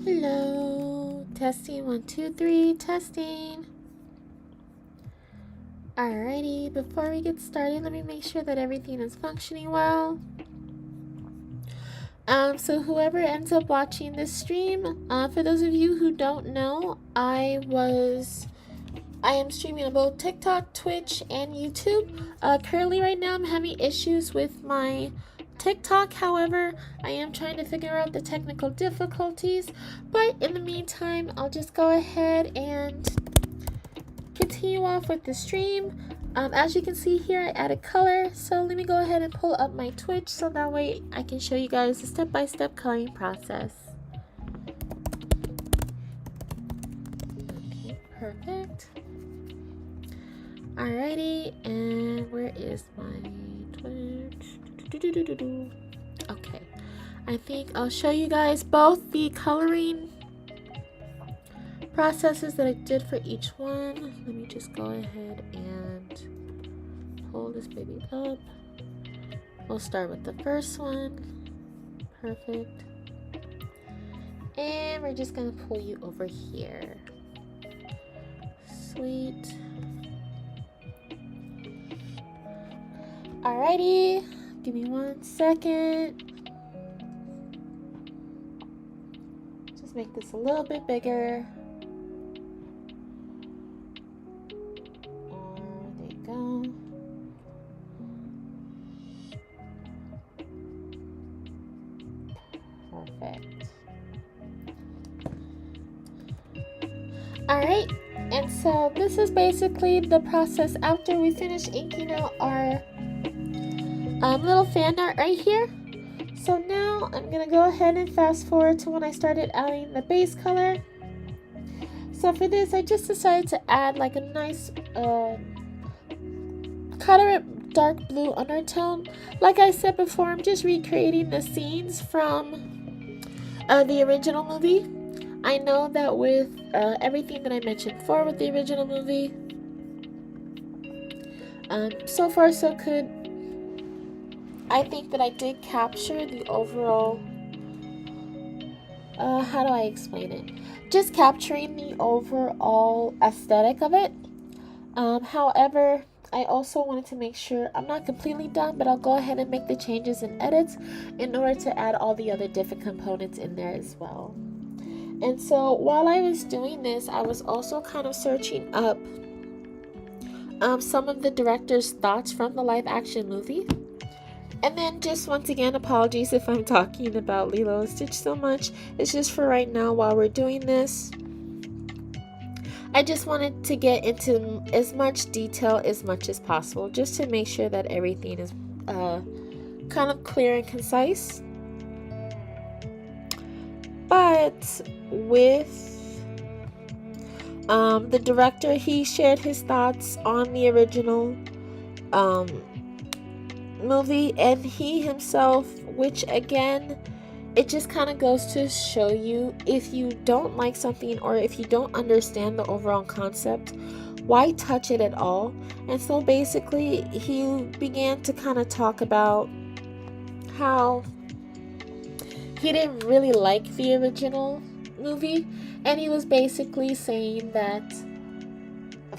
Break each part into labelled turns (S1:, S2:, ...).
S1: Hello, testing 1 2 3, testing. Alrighty, before we get started, let me make sure that everything is functioning well. So whoever ends up watching this stream, for those of you who don't know, I am streaming on both TikTok, Twitch, and YouTube. Currently right now I'm having issues with my TikTok. However, I am trying to figure out the technical difficulties, but in the meantime, I'll just go ahead and continue off with the stream. As you can see here, I added color, so let me go ahead and pull up my Twitch so that way I can show you guys the step-by-step coloring process. Okay, perfect. Alrighty, and where is my Twitch? Okay, I think I'll show you guys both the coloring processes that I did for each one. Let me just go ahead and pull this baby up. We'll start with the first one. Perfect. And we're just gonna pull you over here. Sweet. Alrighty, give me 1 second. Just make this a little bit bigger. There you go. Perfect. Alright, and so this is basically the process after we finish inking out our little fan art right here. So now I'm gonna go ahead and fast forward to when I started adding the base color. So for this, I just decided to add like a nice kind of dark blue undertone. Like I said before, I'm just recreating the scenes from the original movie. I know that with everything that I mentioned before with the original movie, so far so good. I think that I did capture the overall, how do I explain it? Just capturing the overall aesthetic of it. However, I also wanted to make sure I'm not completely done, but I'll go ahead and make the changes and edits in order to add all the other different components in there as well. And so while I was doing this, I was also kind of searching up some of the director's thoughts from the live action movie. And then just once again, apologies if I'm talking about Lilo and Stitch so much. It's just for right now while we're doing this. I just wanted to get into as much detail as much as possible just to make sure that everything is kind of clear and concise. But with the director, he shared his thoughts on the original movie, and he himself, which again, it just kind of goes to show you, if you don't like something or if you don't understand the overall concept, why touch it at all? And so basically he began to kind of talk about how he didn't really like the original movie, and he was basically saying that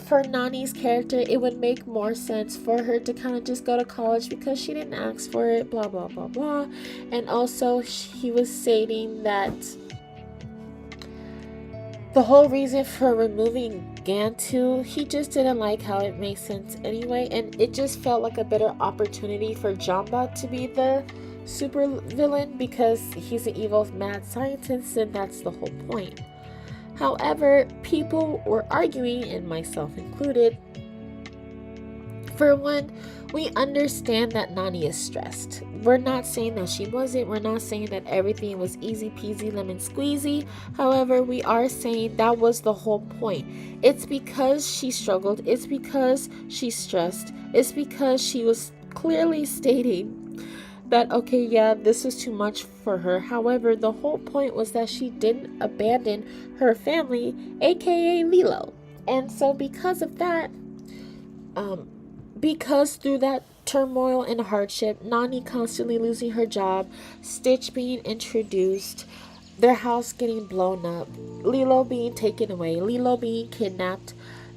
S1: for Nani's character, it would make more sense for her to kind of just go to college because she didn't ask for it, blah blah blah blah. And also he was stating that the whole reason for removing Gantu, he just didn't like how it made sense anyway, and it just felt like a better opportunity for Jamba to be the super villain because he's an evil mad scientist, and that's the whole point. However, people were arguing, and myself included. For one, we understand that Nani is stressed. We're not saying that she wasn't. We're not saying that everything was easy peasy lemon squeezy. However, we are saying that was the whole point. It's because she struggled. It's because she's stressed. It's because she was clearly stating that, okay, yeah, this was too much for her. However, the whole point was that she didn't abandon her family, aka Lilo. And so because of that, because through that turmoil and hardship, Nani constantly losing her job, Stitch being introduced, their house getting blown up, Lilo being taken away, Lilo being kidnapped,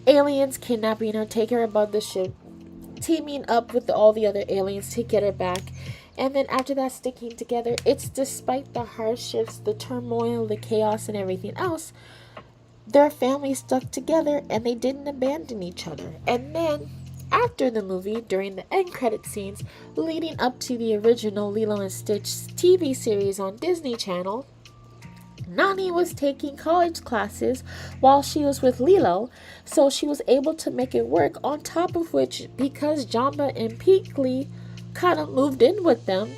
S1: aliens kidnapping her, taking her above the ship, teaming up with all the other aliens to get her back. And then after that, sticking together. It's despite the hardships, the turmoil, the chaos, and everything else, their family stuck together and they didn't abandon each other. And then after the movie, during the end credit scenes leading up to the original Lilo and Stitch TV series on Disney Channel, Nani was taking college classes while she was with Lilo, so she was able to make it work. On top of which, because Jamba and Peakley kind of moved in with them,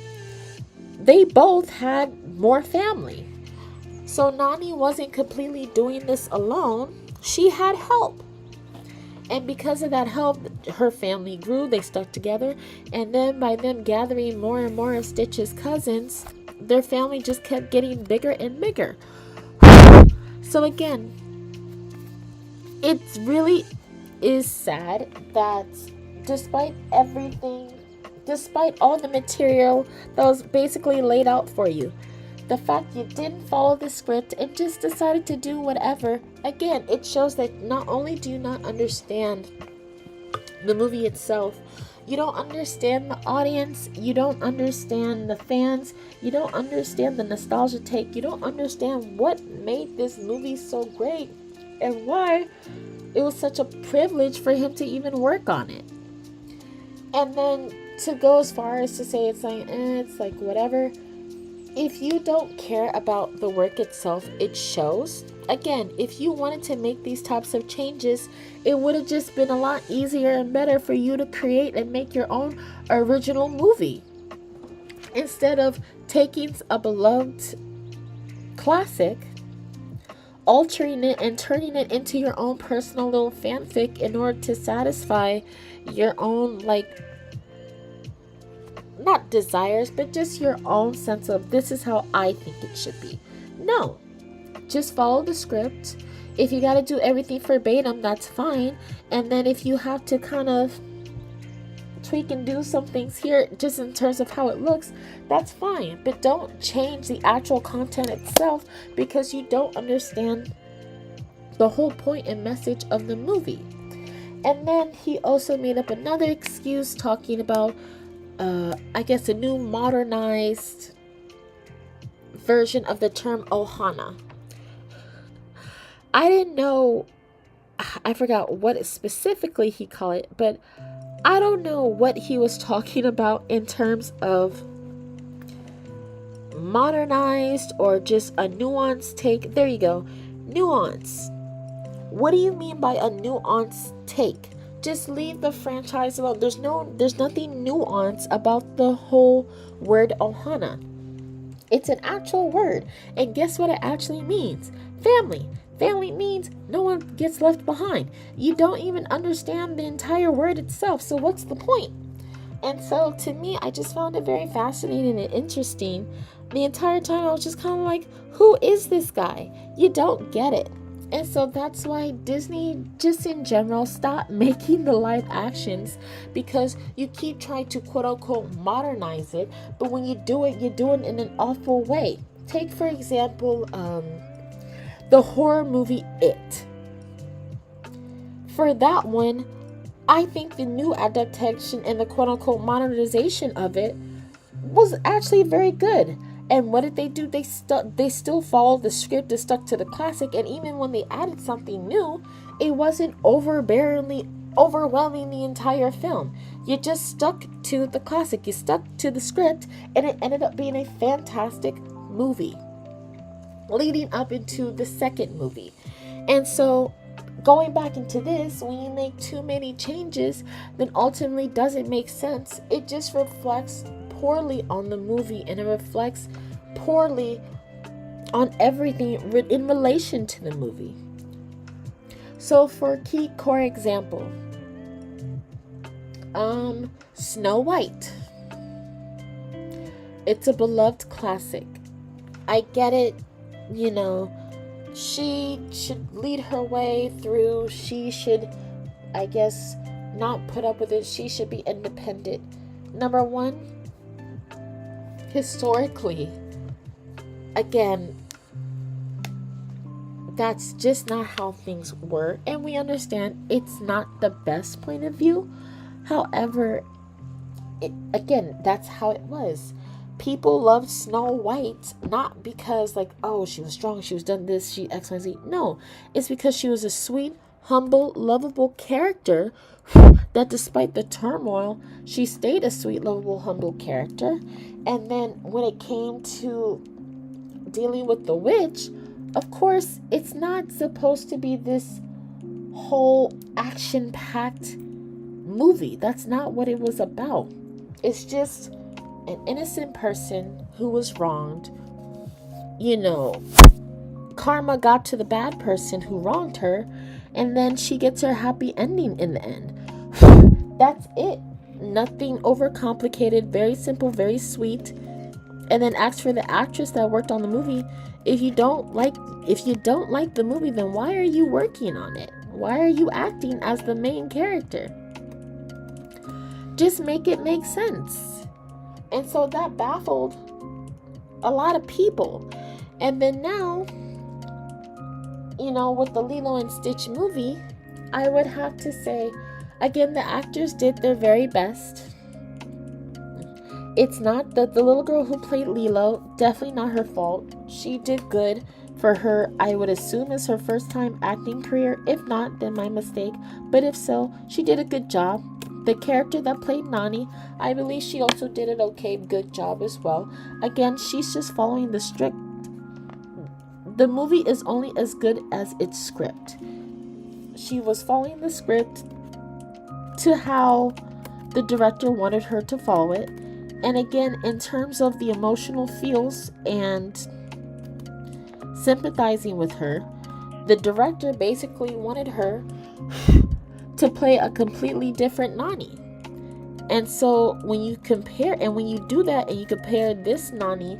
S1: they both had more family. So Nani wasn't completely doing this alone. She had help. And because of that help, her family grew, they stuck together, and then by them gathering more and more of Stitch's cousins, their family just kept getting bigger and bigger. So again, it really is sad that despite everything, despite all the material that was basically laid out for you, the fact you didn't follow the script and just decided to do whatever, again, it shows that not only do you not understand the movie itself, you don't understand the audience, you don't understand the fans, you don't understand the nostalgia take, you don't understand what made this movie so great and why it was such a privilege for him to even work on it. And then to go as far as to say it's like whatever, if you don't care about the work itself, it shows. Again, if you wanted to make these types of changes, it would have just been a lot easier and better for you to create and make your own original movie. Instead of taking a beloved classic, altering it and turning it into your own personal little fanfic in order to satisfy your own, not desires, but just your own sense of this is how I think it should be. No, just follow the script. If you got to do everything verbatim, that's fine. And then if you have to kind of tweak and do some things here just in terms of how it looks, that's fine. But don't change the actual content itself because you don't understand the whole point and message of the movie. And then he also made up another excuse talking about I guess a new modernized version of the term Ohana. I didn't know, I forgot what specifically he called it, but I don't know what he was talking about in terms of modernized or just a nuanced take. There you go, nuance. What do you mean by a nuanced take? Just leave the franchise alone. There's nothing nuanced about the whole word Ohana. It's an actual word. And guess what it actually means? Family. Family means no one gets left behind. You don't even understand the entire word itself. So what's the point? And so to me, I just found it very fascinating and interesting. The entire time I was just kind of like, who is this guy? You don't get it. And so that's why Disney, just in general, stop making the live actions, because you keep trying to quote unquote modernize it, but when you do it, you do it in an awful way. Take for example, the horror movie It. For that one, I think the new adaptation and the quote unquote modernization of it was actually very good. And what did they do? They still followed the script, they stuck to the classic, and even when they added something new, it wasn't overwhelming the entire film. You just stuck to the classic, you stuck to the script, and it ended up being a fantastic movie leading up into the second movie. And so going back into this, when you make too many changes, then ultimately doesn't make sense. It just reflects poorly on the movie, and it reflects poorly on everything in relation to the movie. So for a key core example, Snow White. It's a beloved classic. I get it, she should lead her way through. She should, I guess, not put up with it. She should be independent. Number one, historically, again, that's just not how things were. And we understand it's not the best point of view. However, again, that's how it was. People loved Snow White not because, like, oh, she was strong, she was done this, she X, Y, Z. No, it's because she was a sweet, humble, lovable character that despite the turmoil, she stayed a sweet, lovable, humble character. And then when it came to dealing with the witch, of course, it's not supposed to be this whole action-packed movie. That's not what it was about. It's just an innocent person who was wronged. You know, karma got to the bad person who wronged her, and then she gets her happy ending in the end. That's it. Nothing overcomplicated, very simple, very sweet. And then ask for the actress that worked on the movie. If you don't like the movie, then why are you working on it? Why are you acting as the main character? Just make it make sense. And so that baffled a lot of people. And then now, with the Lilo and Stitch movie, I would have to say, again, the actors did their very best. It's not the little girl who played Lilo, definitely not her fault. She did good for her, I would assume, is her first time acting career. If not, then my mistake. But if so, she did a good job. The character that played Nani, I believe she also did an okay, good job as well. Again, she's just following the strict. The movie is only as good as its script. She was following the script to how the director wanted her to follow it. And again, in terms of the emotional feels and sympathizing with her, the director basically wanted her to play a completely different Nani. And so when you compare, and when you do that and you compare this Nani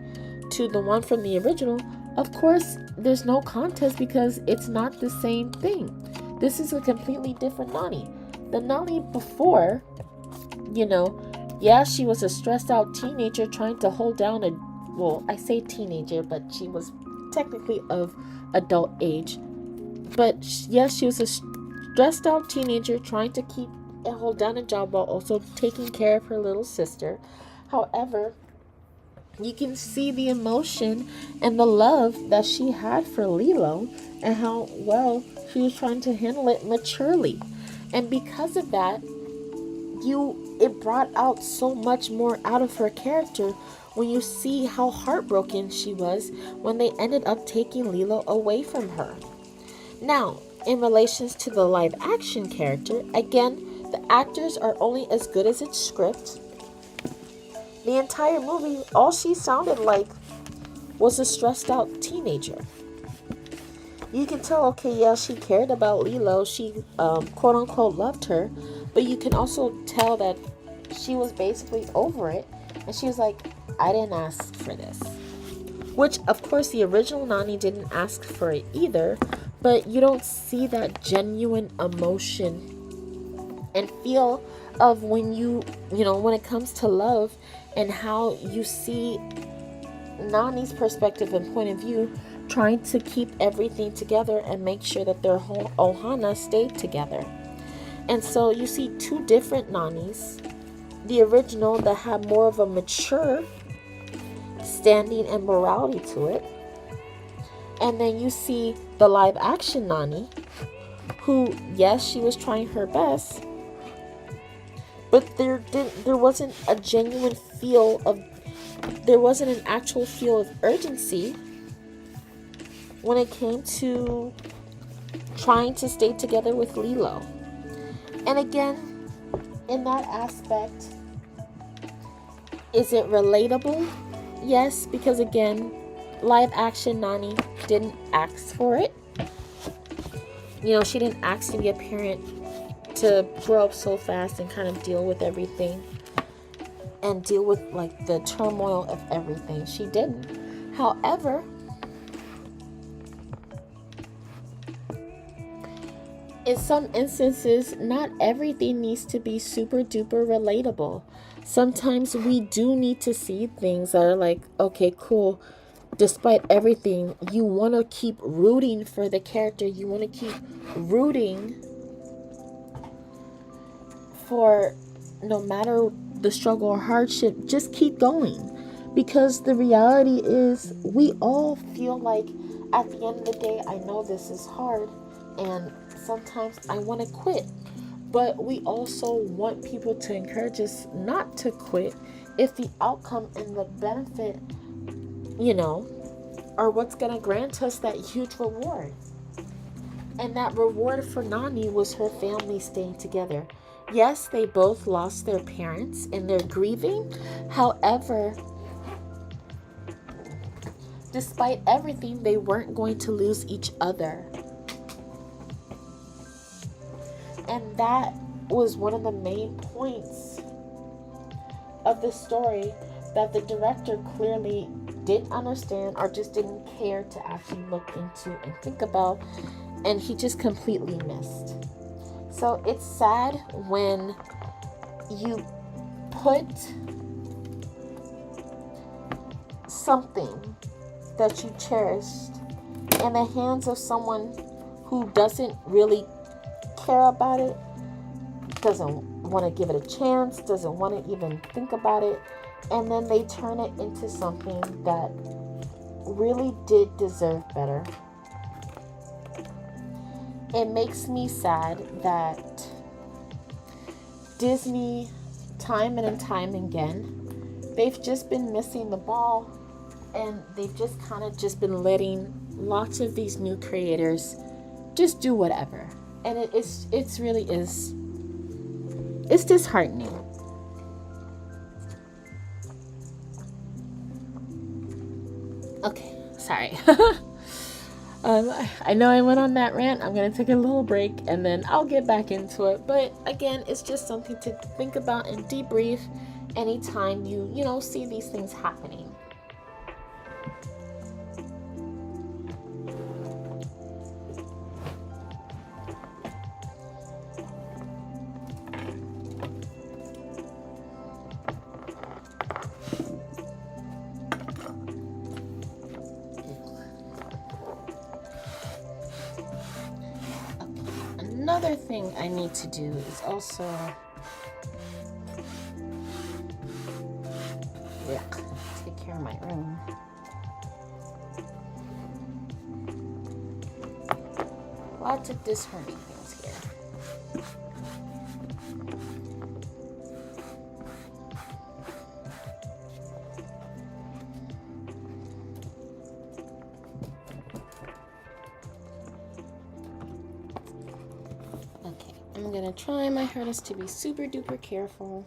S1: to the one from the original, of course, there's no contest because it's not the same thing. This is a completely different Nani. The Nani before, yeah, she was a stressed out teenager trying to hold down I say teenager, but she was technically of adult age. But yes, she was a stressed out teenager trying to keep and hold down a job while also taking care of her little sister. However, you can see the emotion and the love that she had for Lilo and how well she was trying to handle it maturely. And because of that, it brought out so much more out of her character when you see how heartbroken she was when they ended up taking Lilo away from her. Now, in relations to the live action character, again, the actors are only as good as its script. The entire movie, all she sounded like was a stressed out teenager. You can tell, okay, yeah, she cared about Lilo. She, quote unquote, loved her. But you can also tell that she was basically over it. And she was like, I didn't ask for this. Which, of course, the original Nani didn't ask for it either. But you don't see that genuine emotion and feel of when when it comes to love and how you see Nani's perspective and point of view trying to keep everything together and make sure that their whole ohana stayed together. And so you see two different Nanis. The original that had more of a mature standing and morality to it. And then you see the live action Nani, who, yes, she was trying her best, but there wasn't a genuine feel of, there wasn't an actual feel of urgency when it came to trying to stay together with Lilo. And again, in that aspect, is it relatable? Yes, because again, live action Nani didn't ask for it. She didn't ask to be a parent to grow up so fast and kind of deal with everything and deal with like the turmoil of everything. She didn't. However, in some instances, not everything needs to be super duper relatable. Sometimes we do need to see things that are like, okay, cool. despite everything, you want to keep rooting for the character. You want to keep rooting for, no matter the struggle or hardship, just keep going. Because the reality is, we all feel like at the end of the day, I know this is hard and sometimes I want to quit. But we also want people to encourage us not to quit if the outcome and the benefit, are what's going to grant us that huge reward. And that reward for Nani was her family staying together. Yes, they both lost their parents and they're grieving. However, despite everything, they weren't going to lose each other. And that was one of the main points of the story that the director clearly didn't understand or just didn't care to actually look into and think about, and he just completely missed. So it's sad when you put something that you cherished in the hands of someone who doesn't really care about it, doesn't want to give it a chance, doesn't want to even think about it, and then they turn it into something that really did deserve better. It makes me sad that Disney, time and time again, they've just been missing the ball, and they've just kind of just been letting lots of these new creators just do whatever. And it's really is, it's disheartening. Okay, sorry. I know I went on that rant. I'm going to take a little break and then I'll get back into it. But again, it's just something to think about and debrief anytime you see these things happening. Another thing I need to do is also take care of my room. Lots of disheartening things here. Okay, I'm gonna try my hardest to be super duper careful.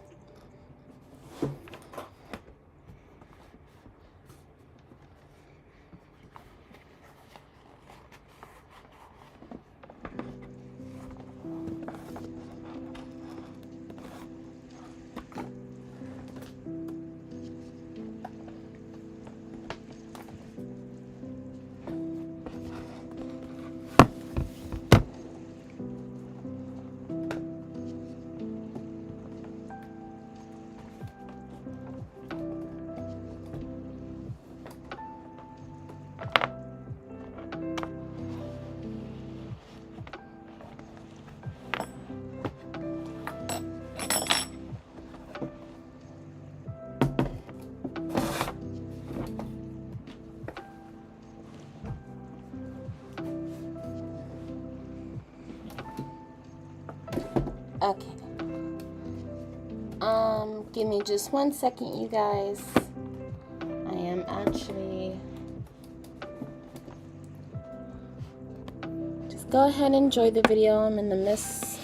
S1: Okay. Give me just 1 second, you guys. I am actually... Just go ahead and enjoy the video. I'm in the midst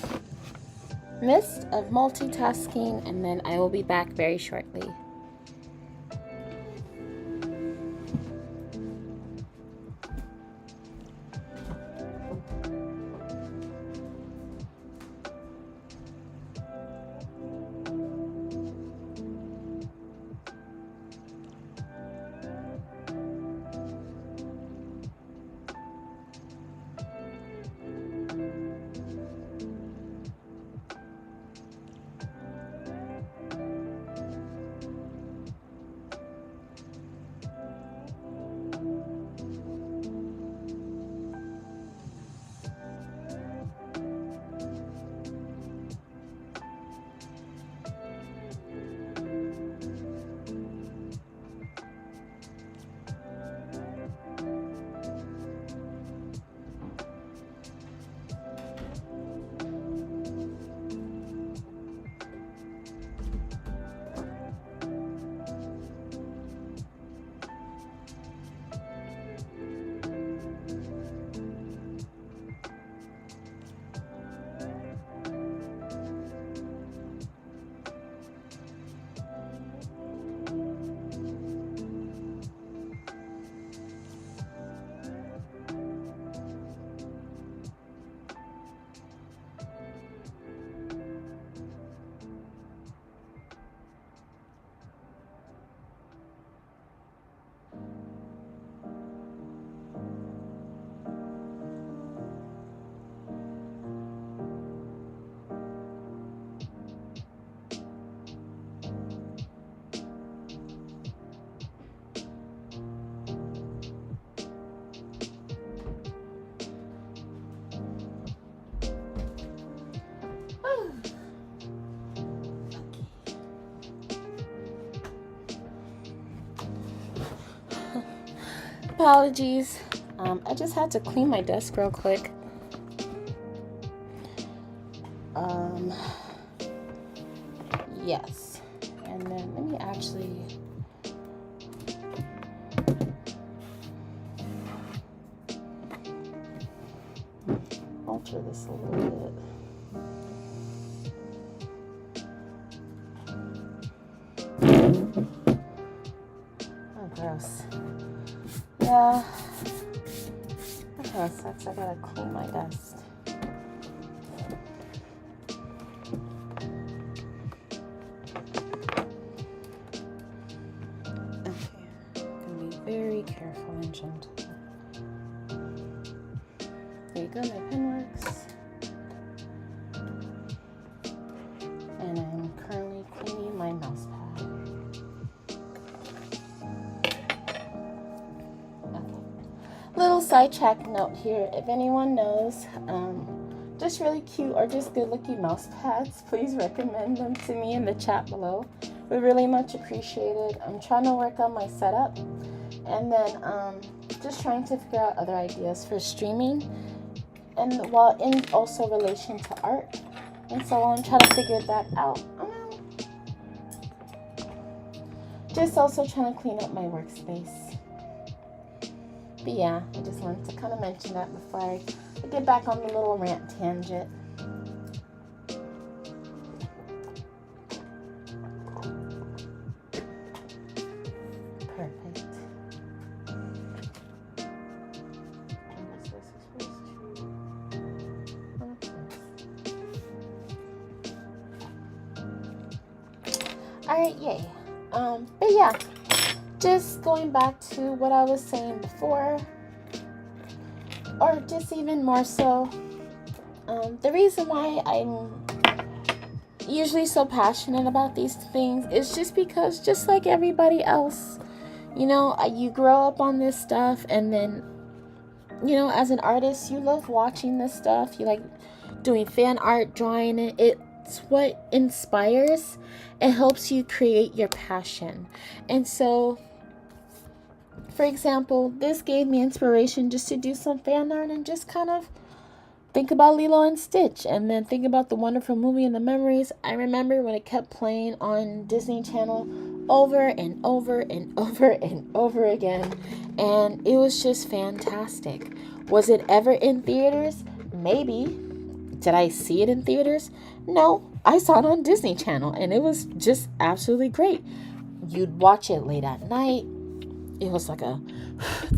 S1: of multitasking, and then I will be back very shortly.
S2: apologies. I just had to clean my desk real quick. Yes. And then let me actually alter this a little bit. Oh, gross. Yeah. Okay, sucks. I gotta clean my desk. Very careful and gentle. There you go, my pen works. And I'm currently cleaning my mouse pad. Okay. Little sidetrack note here. If anyone knows just really cute or just good looking mouse pads, please recommend them to me in the chat below. We really much appreciate it. I'm trying to work on my setup. And then just trying to figure out other ideas for streaming, and while in also relation to art. And so I'm trying to figure that out. Just also trying to clean up my workspace. But yeah, I just wanted to kind of mention that before I get back on the little rant tangent. Alright, yay. But yeah, just going back to what I was saying before, or just even more so, the reason why I'm usually so passionate about these things is just because, just like everybody else, you know, you grow up on this stuff, and then, you know, as an artist, you love watching this stuff. You like doing fan art, drawing it. It's what inspires. It helps you create your passion. And so, for example, this gave me inspiration just to do some fan art and just kind of think about Lilo and Stitch, and then think about the wonderful movie and the memories. I remember when it kept playing on Disney Channel over and over and over and over again, and it was just fantastic. Was it ever in theaters? Maybe. Did I see it in theaters? No, I saw it on Disney Channel, and it was just absolutely great. You'd watch it late at night. It was like a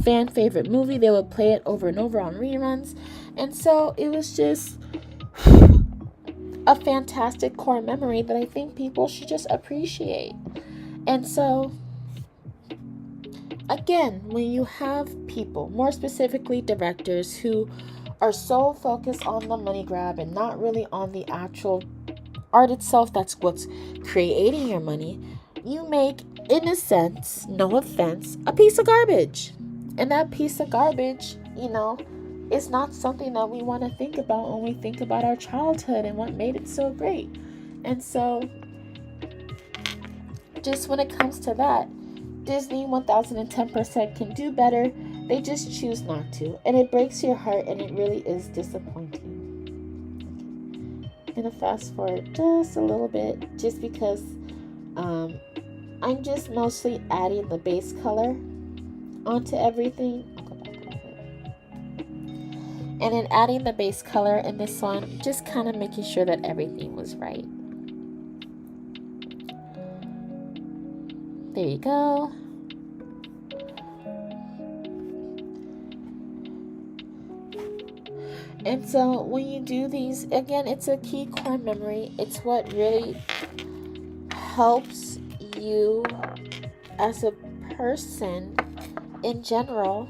S2: fan favorite movie. They would play it over and over on reruns. And so it was just a fantastic core memory that I think people should just appreciate. And so, again, when you have people, more specifically directors, who are so focused on the money grab and not really on the actual art itself, that's what's creating your money, you make, in a sense, no offense, a piece of garbage. And that piece of garbage, you know, is not something that we want to think about when we think about our childhood and what made it so great. And so, just when it comes to that, Disney 1010% can do better. They just choose not to. And it breaks your heart, and it really is disappointing. I'm going to fast forward just a little bit, just because I'm just mostly adding the base color onto everything. I'll go back a little bit. And then adding the base color in this one, just kind of making sure that everything was right. There you go. And so when you do these, again, it's a key core memory. It's what really helps you as a person in general.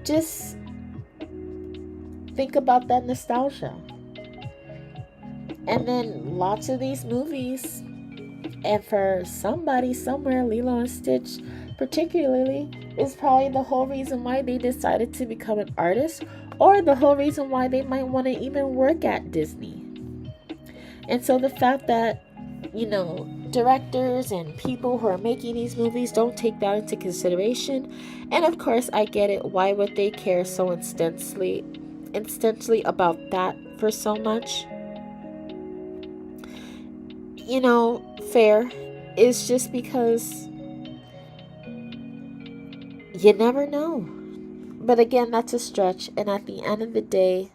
S2: Just think about that nostalgia. And then lots of these movies, and for somebody somewhere, Lilo and Stitch particularly, is probably the whole reason why they decided to become an artist, or the whole reason why they might want to even work at Disney. And so the fact that
S1: directors and people who are making these movies don't take that into consideration. And of course, I get it. Why would they care so instantly about that for so much? Fair. It's just because you never know. But again, that's a stretch. And at the end of the day,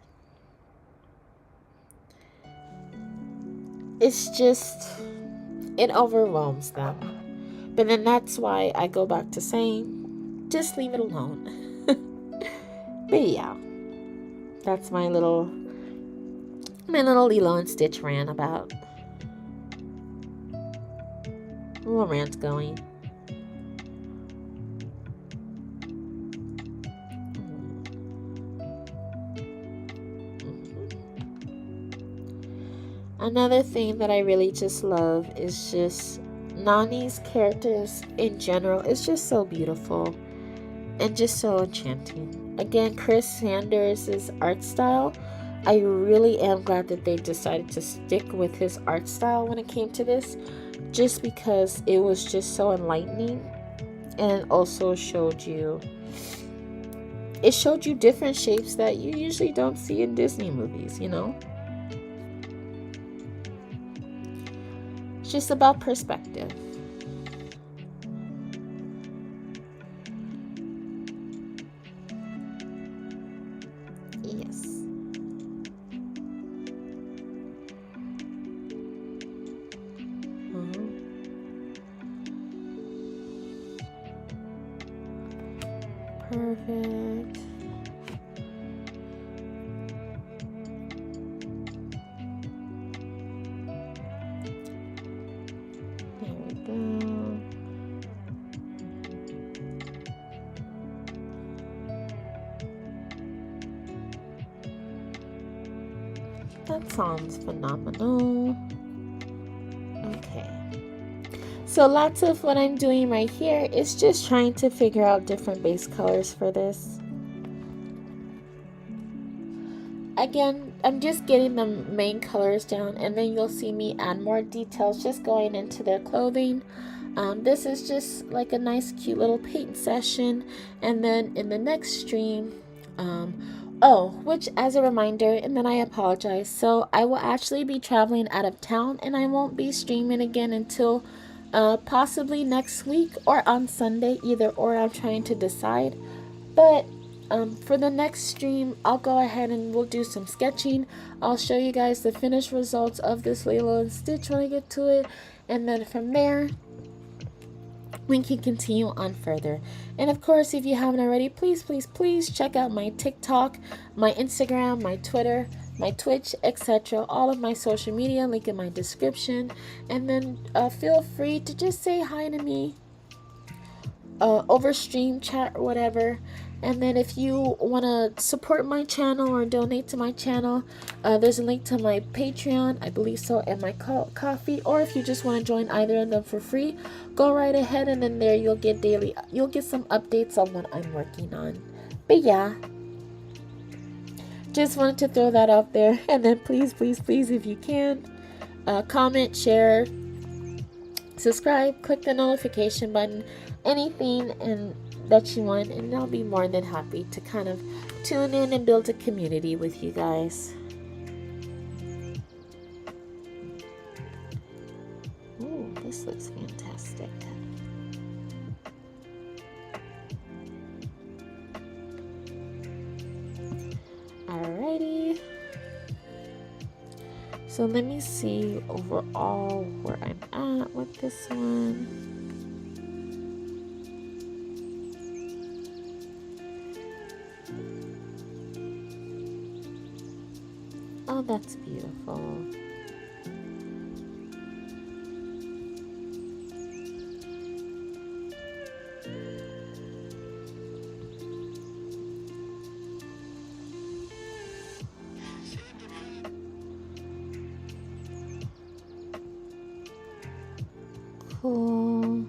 S1: it overwhelms them. But then that's why I go back to saying, just leave it alone. But yeah, that's my little Lilo and Stitch rant about. A little rant going. Another thing that I really just love is just Nani's characters in general. It's just so beautiful and just so enchanting. Again, Chris Sanders' art style. I really am glad that they decided to stick with his art style when it came to this, just because it was just so enlightening, and it also showed you different shapes that you usually don't see in Disney movies, It's just about perspective. Yes. Perfect. There we go. That sounds phenomenal. Okay. So lots of what I'm doing right here is just trying to figure out different base colors for this. Again, I'm just getting the main colors down, and then you'll see me add more details just going into their clothing. This is just like a nice cute little paint session, and then in the next stream, which as a reminder, and then I apologize, so I will actually be traveling out of town, and I won't be streaming again until possibly next week or on Sunday, either or. I'm trying to decide, but for the next stream, I'll go ahead and we'll do some sketching. I'll show you guys the finished results of this Lilo and Stitch when I get to it, and then from there we can continue on further. And of course, if you haven't already, please check out my TikTok, my Instagram, my Twitter, my Twitch, etc. All of my social media, link in my description. And then feel free to just say hi to me over stream, chat, or whatever. And then if you want to support my channel or donate to my channel, there's a link to my Patreon, I believe so, and my Kofi. Or if you just want to join either of them for free, go right ahead, and then there you'll get some updates on what I'm working on. But yeah, just wanted to throw that out there. And then please, if you can, comment, share, subscribe, click the notification button, anything and that you want, and I'll be more than happy to kind of tune in and build a community with you guys. Ooh, this looks fantastic. Alrighty. So let me see overall where I'm at with this one. Oh, that's beautiful. Cool.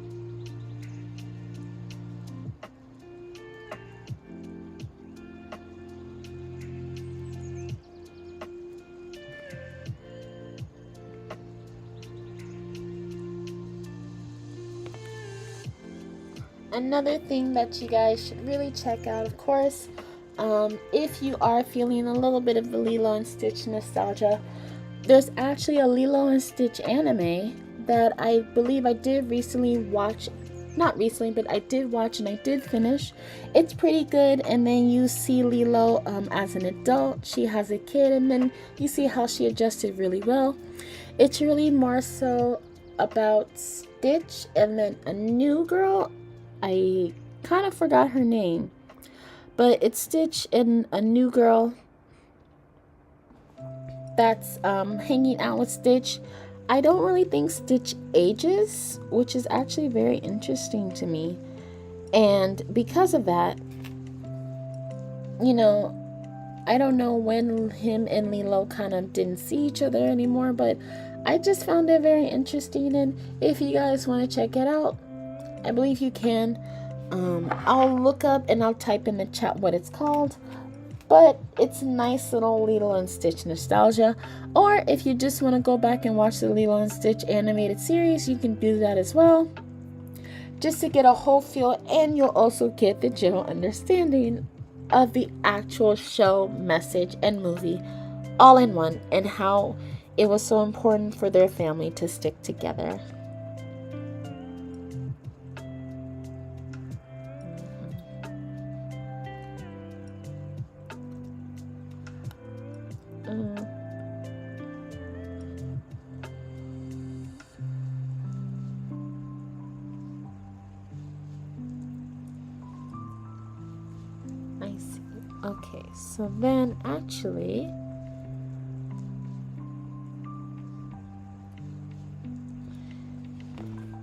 S2: another thing that you guys should really check out, of course, if you are feeling a little bit of the Lilo and Stitch nostalgia, there's actually a Lilo and Stitch anime that I believe I did recently watch. Not recently, but I did watch and I did finish. It's pretty good. And then you see Lilo as an adult. She has a kid, and then you see how she adjusted really well. It's really more so about Stitch and then a new girl. I kind of forgot her name, but it's Stitch and a new girl that's hanging out with Stitch. I don't really think Stitch ages, which is actually very interesting to me. And because of that, you know, I don't know when him and Lilo kind of didn't see each other anymore, but I just found it very interesting. And if you guys want to check it out, I believe you can. I'll look up and I'll type in the chat what it's called. But it's a nice little Lilo and Stitch nostalgia. Or if you just want to go back and watch the Lilo and Stitch animated series, you can do that as well. Just to get a whole feel, and you'll also get the general understanding of the actual show, message, and movie all in one, and how it was so important for their family to stick together. I see. Okay, so then actually,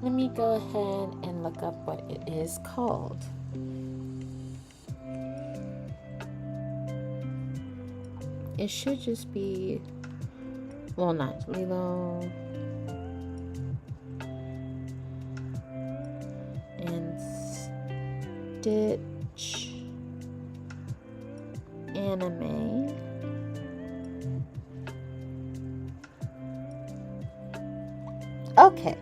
S2: let me go ahead and look up what it is called. It should just be, well, not Lilo and Stitch anime. Okay.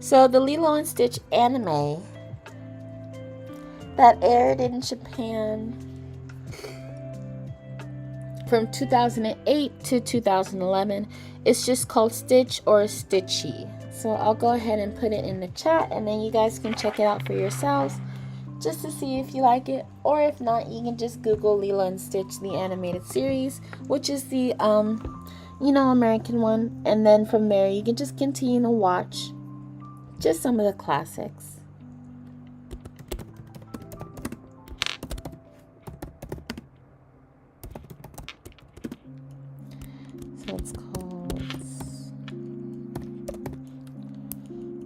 S2: So the Lilo and Stitch anime that aired in Japan from 2008 to 2011 is just called Stitch or Stitchy. So I'll go ahead and put it in the chat, and then you guys can check it out for yourselves just to see if you like it. Or if not, you can just Google Lilo and Stitch the animated series, which is the American one, and then from there you can just continue to watch just some of the classics. So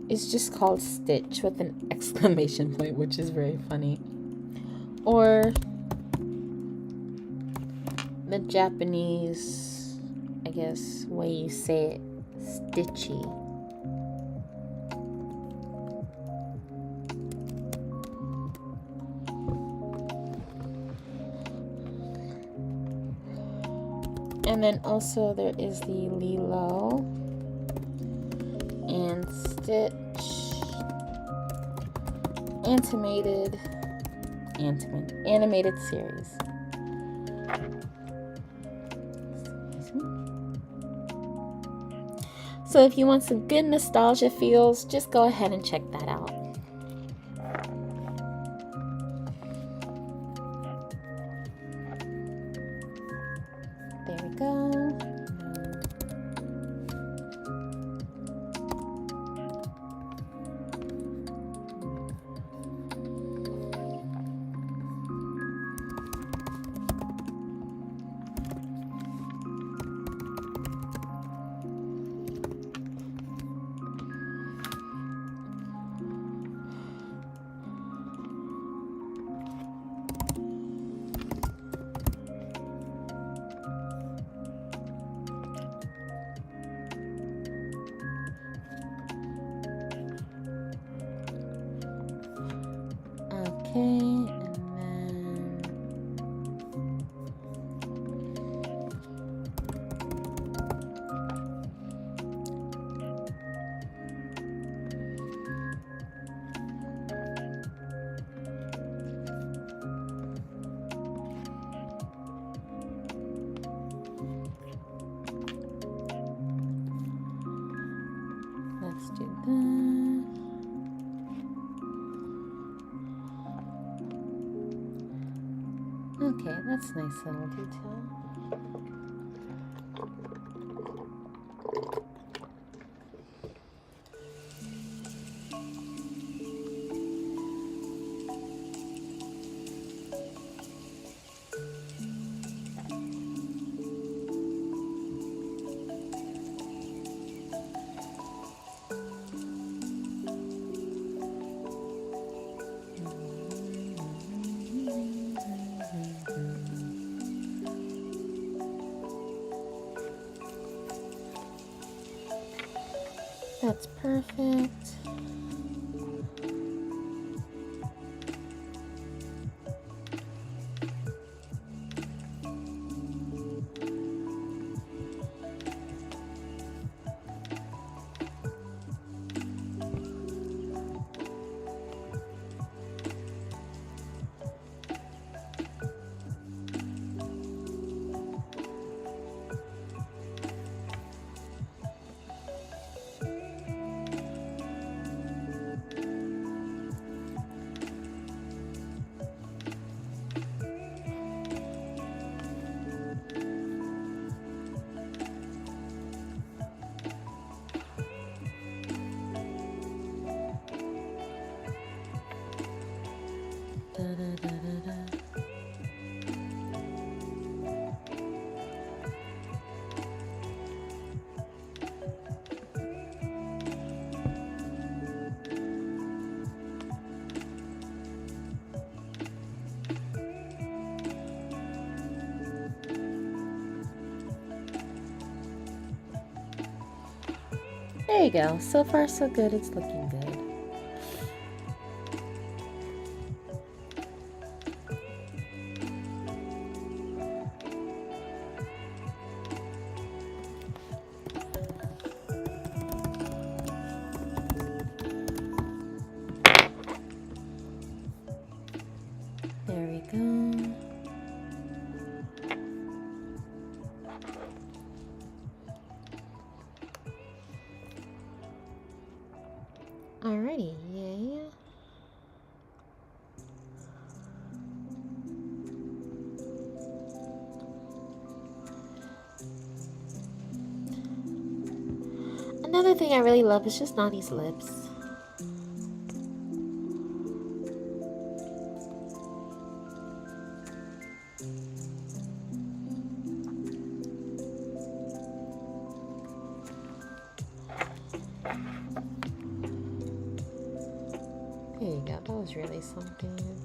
S2: it's just called Stitch with an exclamation point, which is very funny. Or the Japanese, I guess, way you say it, Stitchy. And then also there is the Lilo and Stitch animated series. So if you want some good nostalgia feels, just go ahead and check that out. There we go. Okay, and then Let's do that. Okay, that's a nice little detail. That's perfect. Da, da, da, da, da. There you go. So far, so good. It's looking good. There we go. Alrighty, yay. Another thing I really love is just Nani's lips. There you go, that was really something.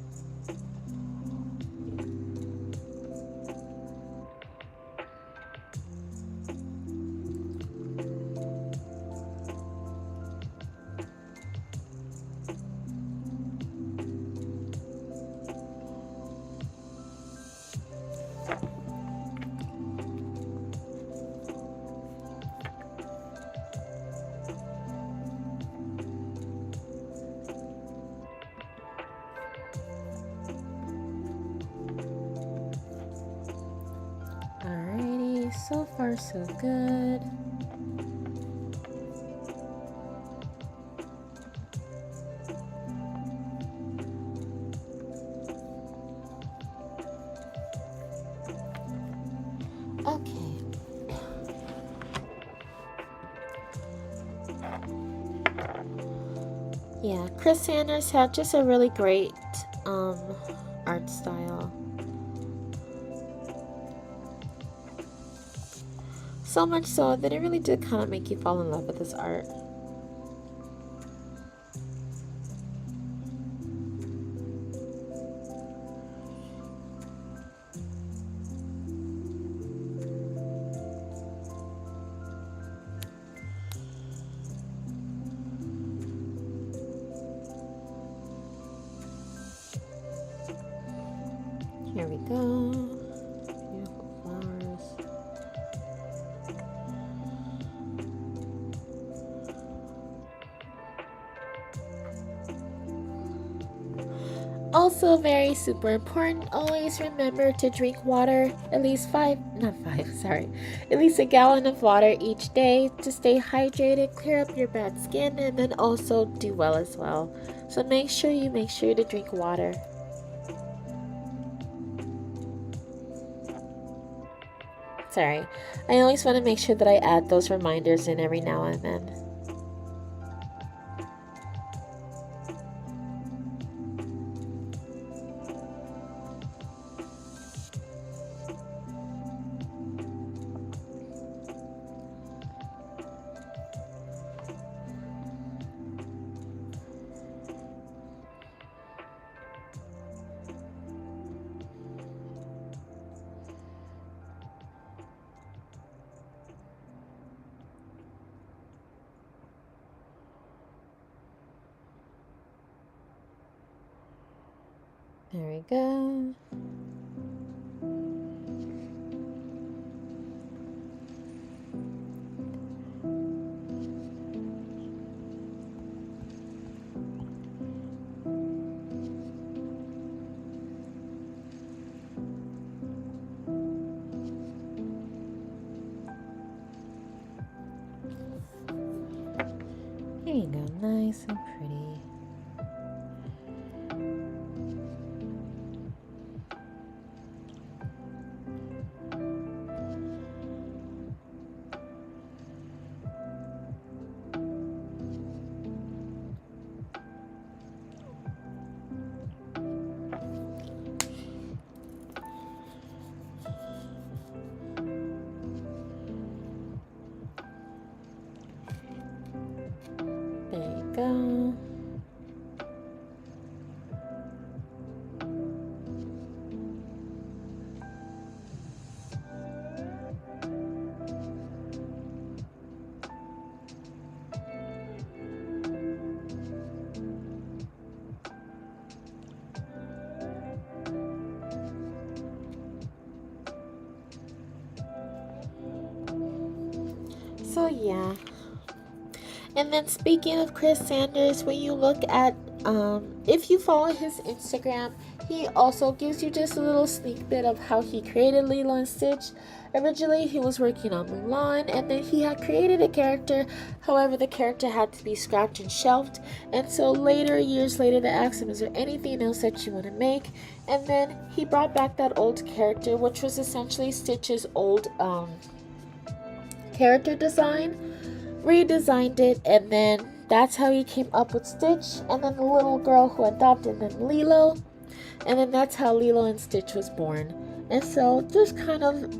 S2: Alrighty, so far so good. Okay. Yeah, Chris Sanders had just a really great art style. So much so that it really did kind of make you fall in love with his art. Here we go. Beautiful flowers.
S1: Also, very super important, always remember to drink water, at least at least a gallon of water each day to stay hydrated, clear up your bad skin, and then also do well as well. So make sure to drink water. Sorry, I always want to make sure that I add those reminders in every now and then. There we go. Here you go, nice and pretty. There you go. So yeah. And then speaking of Chris Sanders, when you look at if you follow his Instagram, he also gives you just a little sneak bit of how he created Lilo and Stitch. Originally, he was working on Mulan, and then he had created a character. However, the character had to be scrapped and shelved. And so later, years later, they asked him, "Is there anything else that you want to make?" And then he brought back that old character, which was essentially Stitch's old character design, redesigned it, and then that's how he came up with Stitch, and then the little girl who adopted them, Lilo, and then that's how Lilo and Stitch was born. And so just kind of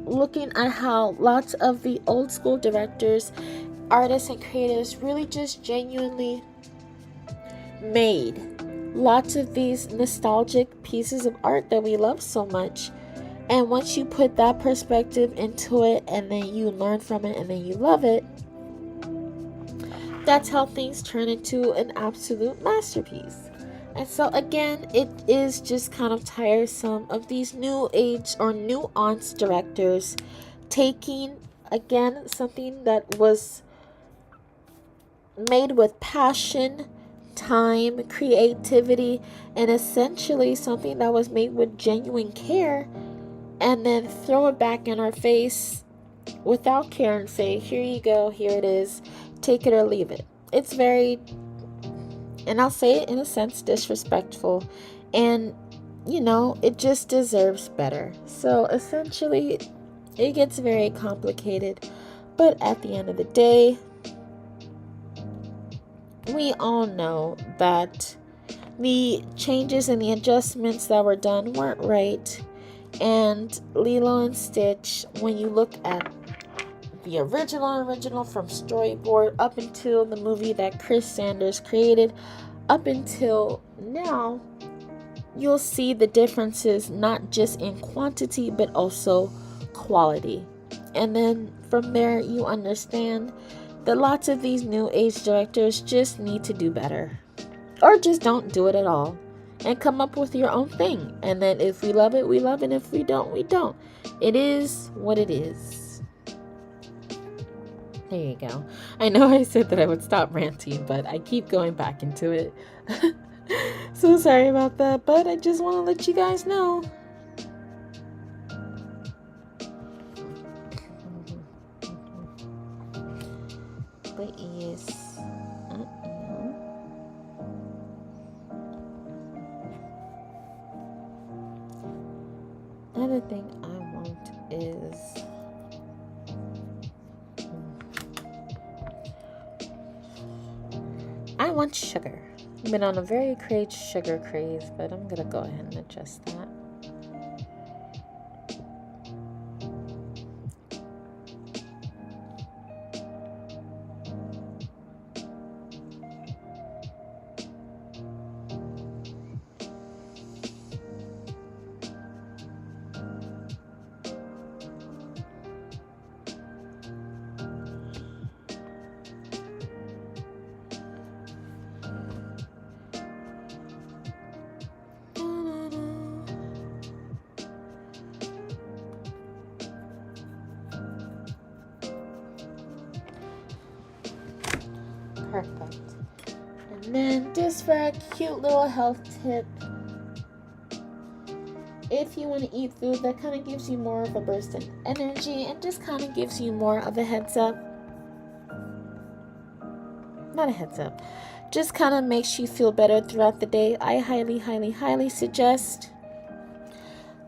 S1: looking at how lots of the old school directors, artists, and creators really just genuinely made lots of these nostalgic pieces of art that we love so much. And once you put that perspective into it, and then you learn from it, and then you love it, that's how things turn into an absolute masterpiece. And so again, it is just kind of tiresome of these new age or nuanced directors taking, again, something that was made with passion, time, creativity, and essentially something that was made with genuine care, and then throw it back in our face without care and say, "Here you go, here it is, take it or leave it." It's very, and I'll say it in a sense, disrespectful, and it just deserves better. So essentially, it gets very complicated, but at the end of the day, we all know that the changes and the adjustments that were done weren't right. And Lilo and Stitch, when you look at the original from storyboard up until the movie that Chris Sanders created, up until now, you'll see the differences not just in quantity but also quality. And then from there, you understand that lots of these new age directors just need to do better, or just don't do it at all, and come up with your own thing. And then if we love it, we love it. And if we don't, we don't. It is what it is. There you go. I know I said that I would stop ranting, but I keep going back into it. So sorry about that, but I just want to let you guys know. But yes. Another thing I want is I want sugar. I've been on a very crazy sugar craze, but I'm gonna go ahead and adjust that. Perfect. And then just for a cute little health tip, if you want to eat food that kind of gives you more of a burst in energy and just kind of gives you more of a heads up, not a heads up, just kind of makes you feel better throughout the day, I highly suggest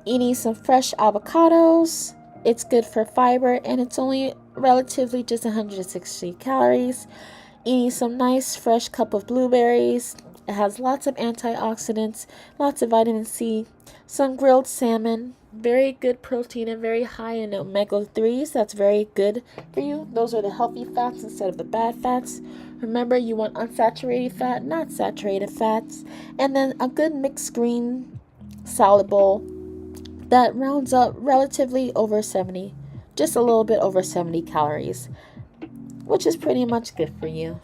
S1: eating some fresh avocados. It's good for fiber and it's only relatively just 160 calories. Eating some nice fresh cup of blueberries. It has lots of antioxidants, lots of vitamin C, some grilled salmon, very good protein and very high in omega-3s. That's very good for you. Those are the healthy fats instead of the bad fats. Remember, you want unsaturated fat, not saturated fats. And then a good mixed green salad bowl that rounds up relatively over 70, just a little bit over 70 calories, which is pretty much good for you.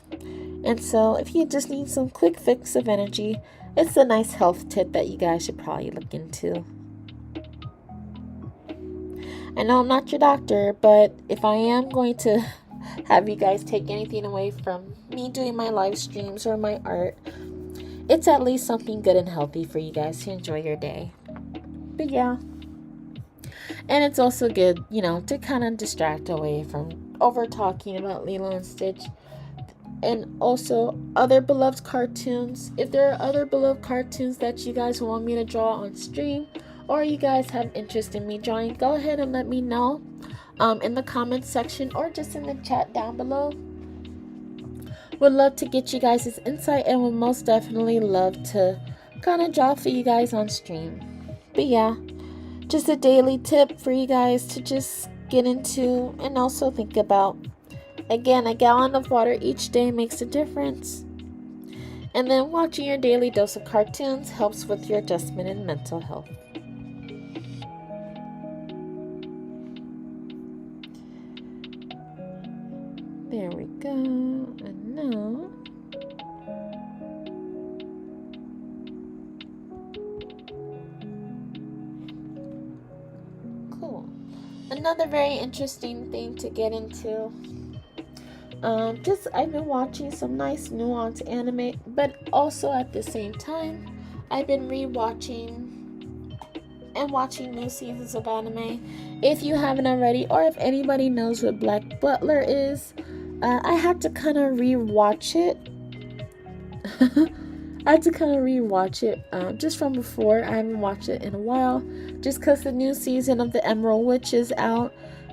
S1: And so if you just need some quick fix of energy, it's a nice health tip that you guys should probably look into. I know I'm not your doctor, but if I am going to have you guys take anything away from me doing my live streams or my art, it's at least something good and healthy for you guys to enjoy your day. But yeah. And it's also good, to kind of distract away from over talking about Lilo and Stitch. And also other beloved cartoons. If there are other beloved cartoons that you guys want me to draw on stream, or you guys have interest in me drawing, go ahead and let me know in the comments section or just in the chat down below. Would love to get you guys' insight and would most definitely love to kind of draw for you guys on stream. But yeah, just a daily tip for you guys to just get into and also think about. Again, a gallon of water each day makes a difference. And then watching your daily dose of cartoons helps with your adjustment in mental health. There we go. And now cool. Another very interesting thing to get into. I've been watching some nice nuanced anime, but also at the same time, I've been rewatching and watching new seasons of anime. If you haven't already, or if anybody knows what Black Butler is, I had to kind of rewatch it. Just from before. I haven't watched it in a while, just because the new season of the Emerald Witch is out.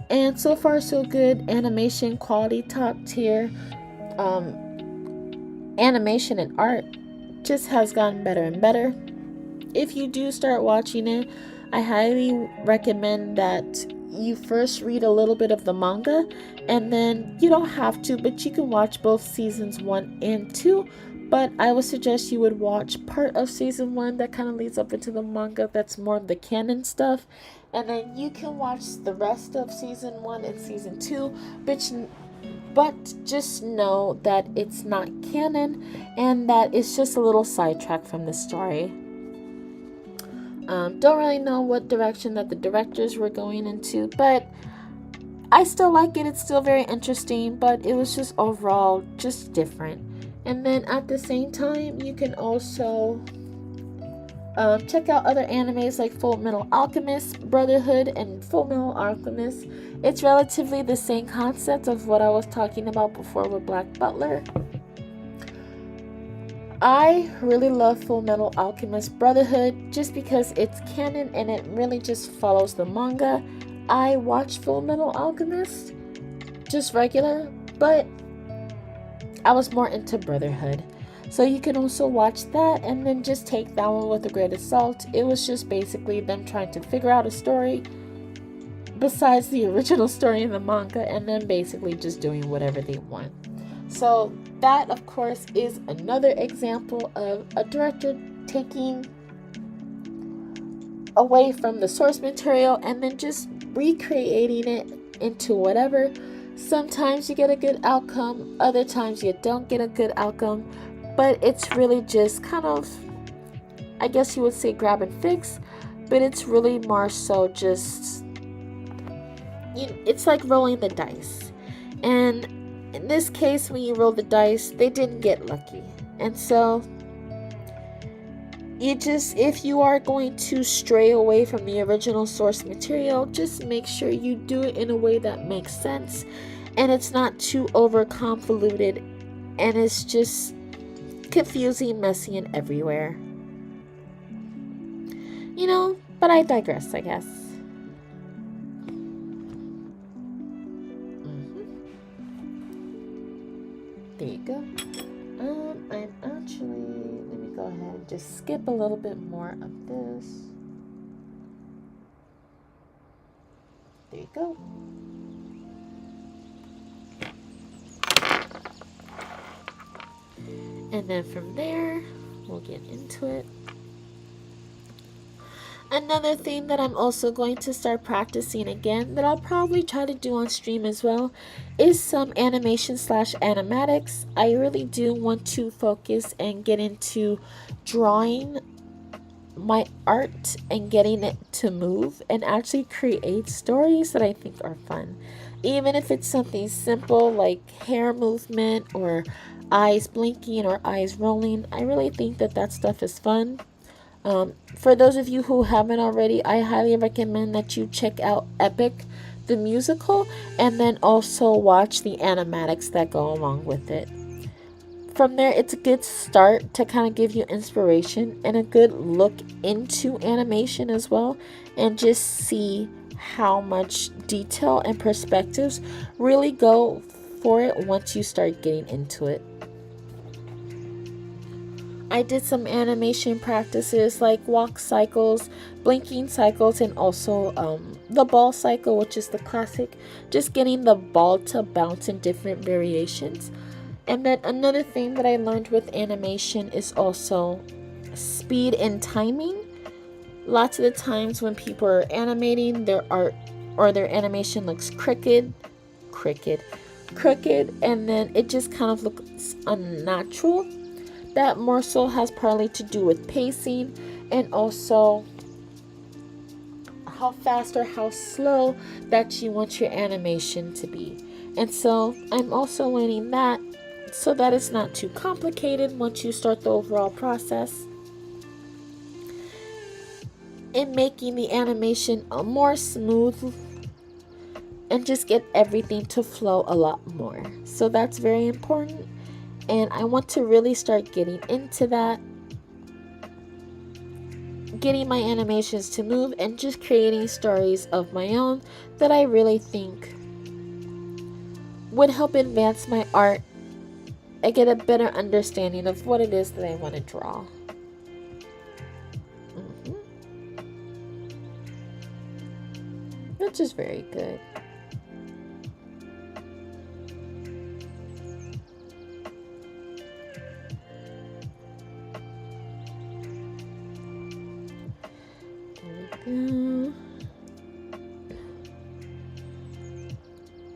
S1: And so far so good. Animation quality top tier. Animation and art just has gotten better and better. If you do start watching it, I highly recommend that you first read a little bit of the manga, and then you don't have to, but you can watch both seasons 1 and 2. But I would suggest you would watch part of season 1 that kind of leads up into the manga, that's more of the canon stuff. And then you can watch the rest of season 1 and season 2, but just know that it's not canon and that it's just a little sidetrack from the story. Don't really know what direction that the directors were going into, but I still like it. It's still very interesting, but it was just overall just different. And then at the same time, you can also check out other animes like Full Metal Alchemist, Brotherhood, and Full Metal Alchemist. It's relatively the same concept of what I was talking about before with Black Butler. I really love Full Metal Alchemist Brotherhood just because it's canon and it really just follows the manga. I watched Full Metal Alchemist, just regular, but I was more into Brotherhood. So you can also watch that and then just take that one with a grain of salt. It was just basically them trying to figure out a story besides the original story in the manga and then basically just doing whatever they want. So that, of course, is another example of a director taking away from the source material and then just recreating it into whatever. Sometimes you get a good outcome, other times you don't get a good outcome, but it's really just kind of, I guess you would say, grab and fix, but it's really more so just, it's like rolling the dice. And in this case, when you roll the dice, they didn't get lucky. And so if you are going to stray away from the original source material, just make sure you do it in a way that makes sense and it's not too over convoluted and it's just confusing, messy, and everywhere. But I digress, I guess. There you go. I'm actually, let me go ahead and just skip a little bit more of this. There you go. And then from there, we'll get into it. Another thing that I'm also going to start practicing again, that I'll probably try to do on stream as well, is some animation/animatics. I really do want to focus and get into drawing my art and getting it to move and actually create stories that I think are fun. Even if it's something simple like hair movement or eyes blinking or eyes rolling, I really think that stuff is fun. For those of you who haven't already, I highly recommend that you check out Epic, the musical, and then also watch the animatics that go along with it. From there, it's a good start to kind of give you inspiration and a good look into animation as well, and just see how much detail and perspectives really go for it once you start getting into it. I did some animation practices like walk cycles, blinking cycles, and also the ball cycle, which is the classic, just getting the ball to bounce in different variations. And then another thing that I learned with animation is also speed and timing. Lots of the times when people are animating, their art or their animation looks crooked, and then it just kind of looks unnatural. That more so has partly to do with pacing and also how fast or how slow that you want your animation to be. And so I'm also learning that so that it's not too complicated once you start the overall process, in making the animation more smooth and just get everything to flow a lot more. So that's very important. And I want to really start getting into that, getting my animations to move and just creating stories of my own that I really think would help advance my art and get a better understanding of what it is that I want to draw. Which is very good.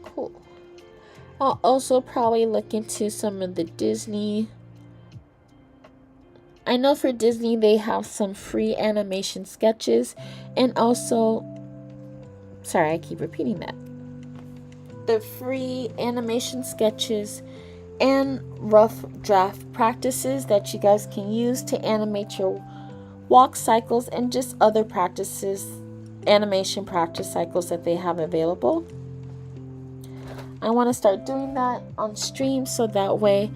S1: Cool. I'll also probably look into some of the Disney. I know for Disney they have some free animation sketches, and also, sorry, I keep repeating that. The free animation sketches and rough draft practices that you guys can use to animate your walk cycles and just other practices, animation practice cycles that they have available. I want to start doing that on stream so that way,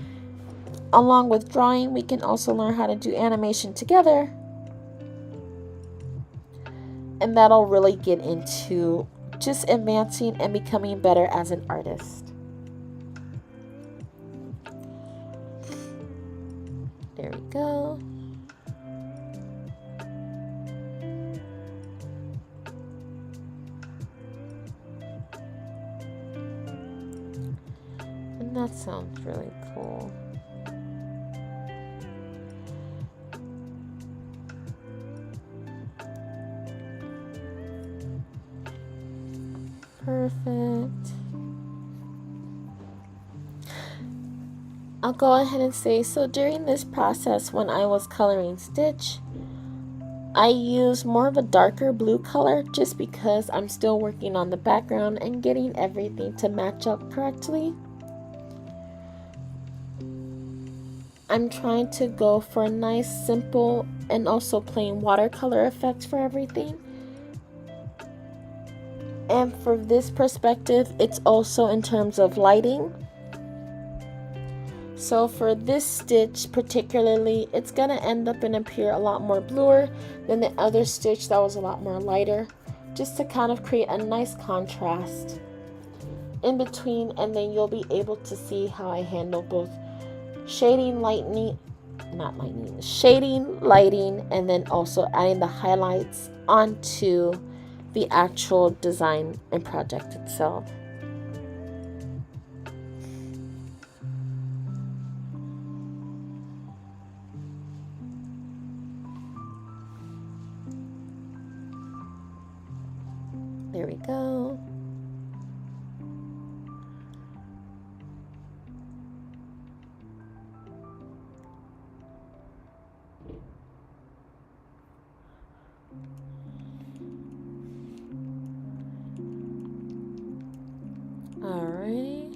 S1: along with drawing, we can also learn how to do animation together. And that'll really get into just advancing and becoming better as an artist. There we go. And that sounds really cool. Perfect. I'll go ahead and say, so during this process when I was coloring Stitch, I used more of a darker blue color just because I'm still working on the background and getting everything to match up correctly. I'm trying to go for a nice, simple, and also plain watercolor effect for everything. And for this perspective, it's also in terms of lighting. So for this stitch particularly, it's going to end up and appear a lot more bluer than the other stitch that was a lot more lighter, just to kind of create a nice contrast in between, and then you'll be able to see how I handle both shading, lighting, and then also adding the highlights onto the actual design and project itself. There we go. Alrighty.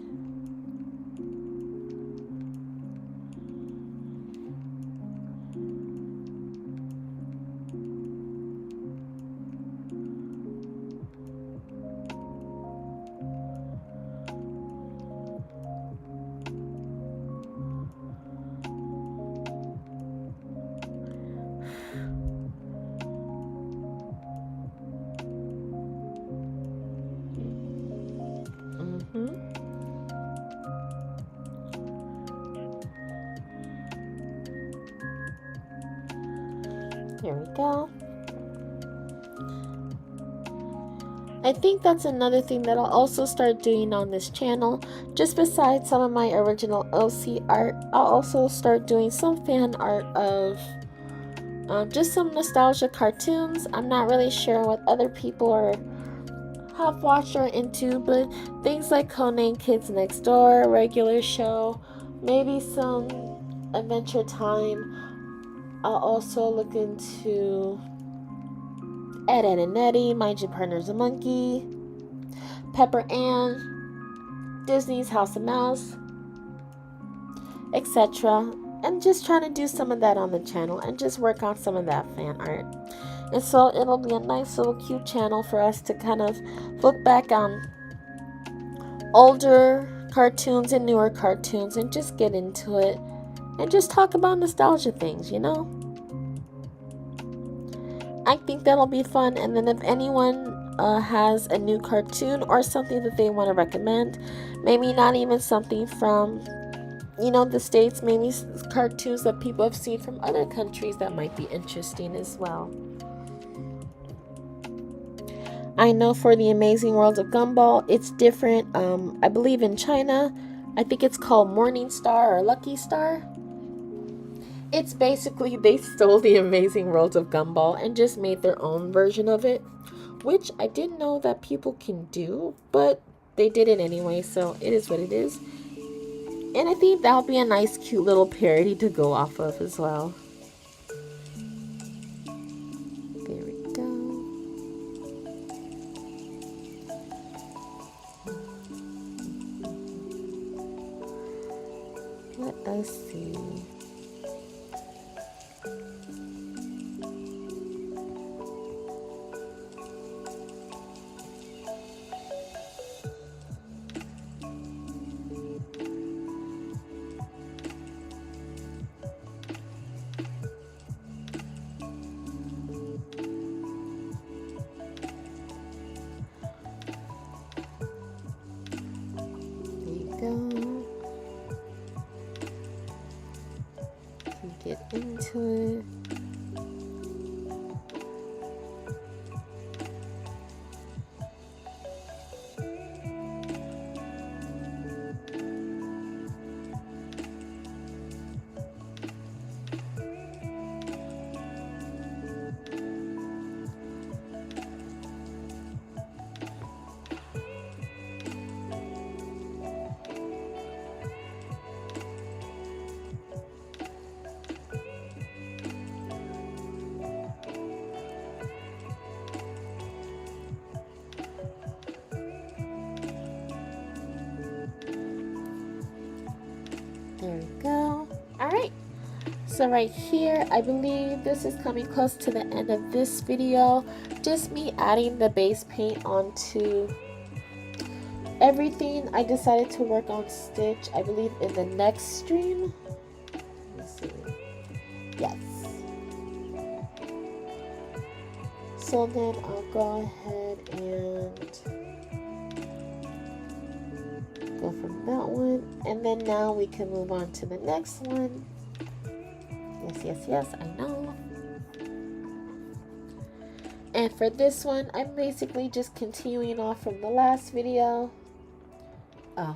S1: There we go. I think that's another thing that I'll also start doing on this channel. Just besides some of my original OC art, I'll also start doing some fan art of just some nostalgia cartoons. I'm not really sure what other people have watched or into, but things like Conan Kids Next Door, regular show, maybe some Adventure Time. I'll also look into Ed, Edd n Eddy, Mind Your Partner's a Monkey, Pepper Ann, Disney's House of Mouse, etc. And just trying to do some of that on the channel and just work on some of that fan art. And so it'll be a nice little cute channel for us to kind of look back on older cartoons and newer cartoons and just get into it and just talk about nostalgia things, you know? I think that'll be fun. And then if anyone has a new cartoon or something that they want to recommend, maybe not even something from, you know, the States, maybe cartoons that people have seen from other countries that might be interesting as well. I know for the Amazing World of Gumball, it's different. I believe in China, I think it's called Morning Star or Lucky Star. It's basically they stole the Amazing World of Gumball and just made their own version of it, which I didn't know that people can do, but they did it anyway, so it is what it is. And I think that'll be a nice, cute little parody to go off of as well. There we go. I see. Go. Get into it. There we go. Alright, so right here, I believe this is coming close to the end of this video. Just me adding the base paint onto everything. I decided to work on Stitch, I believe, in the next stream. Let's see. Yes. So then I'll go ahead and go from that one, and then now we can move on to the next one. Yes, I know. And for this one, I'm basically just continuing off from the last video. Oh,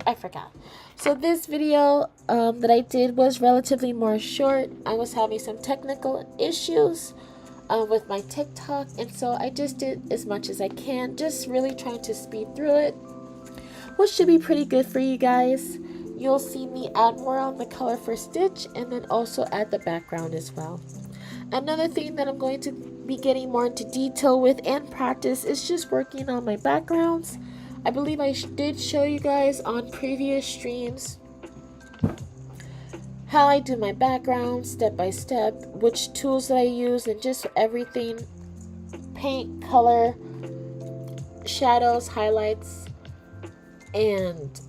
S1: I forgot. So this video that I did was relatively more short. I was having some technical issues with my TikTok, and so I just did as much as I can, just really trying to speed through it, which should be pretty good for you guys. You'll see me add more on the color for Stitch, and then also add the background as well. Another thing that I'm going to be getting more into detail with and practice is just working on my backgrounds. I believe I did show you guys on previous streams how I do my background step by step, which tools that I use, and just everything: paint, color, shadows, highlights, and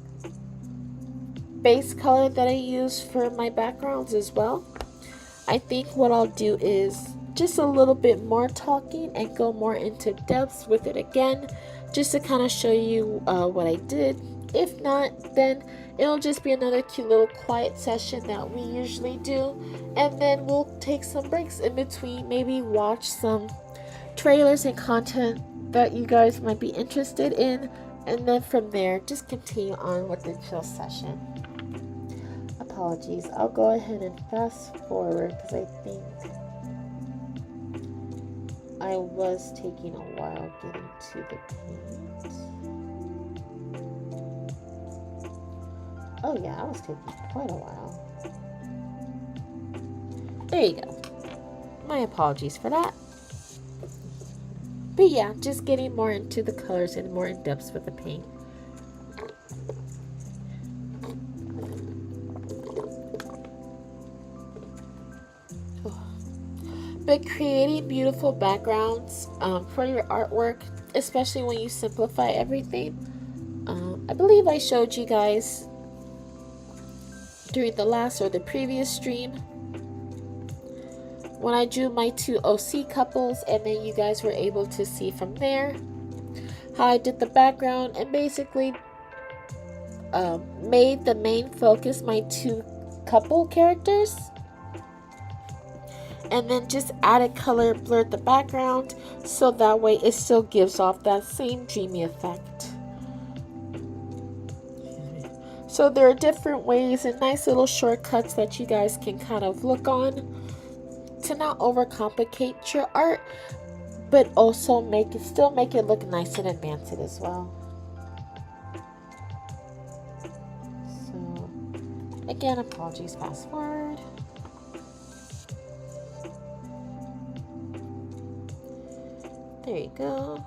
S1: base color that I use for my backgrounds as well. I think what I'll do is just a little bit more talking and go more into depths with it again, just to kind of show you what I did. If not, then it'll just be another cute little quiet session that we usually do, and then we'll take some breaks in between, maybe watch some trailers and content that you guys might be interested in, and then from there just continue on with the chill session. Apologies, I'll go ahead and fast forward because I think I was taking a while getting to the paint. Oh yeah, I was taking quite a while. There you go. My apologies for that. But yeah, just getting more into the colors and more in depth with the paint. But creating beautiful backgrounds for your artwork, especially when you simplify everything. I believe I showed you guys during the last or the previous stream when I drew my two OC couples, and then you guys were able to see from there how I did the background and basically made the main focus my two couple characters, and then just added color, blurred the background, so that way it still gives off that same dreamy effect. So there are different ways and nice little shortcuts that you guys can kind of look on to not overcomplicate your art, but also still make it look nice and advance it as well. So again, apologies, fast forward. There you go.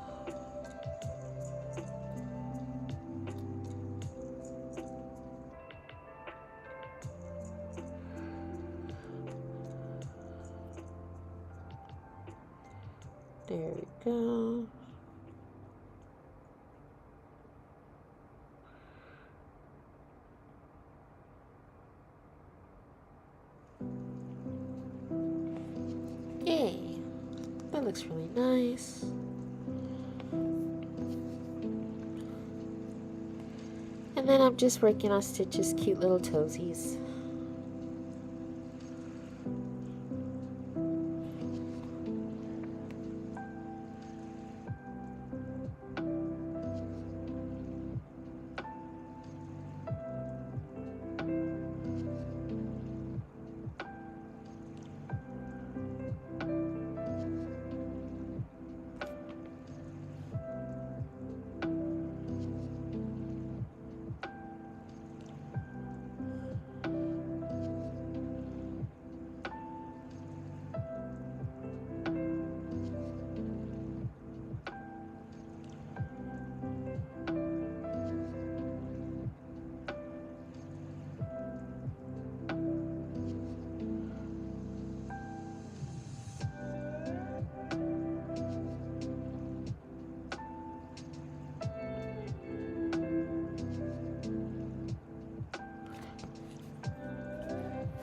S1: There we go. Yay. That looks really nice. And then I'm just working on Stitch's cute little toesies.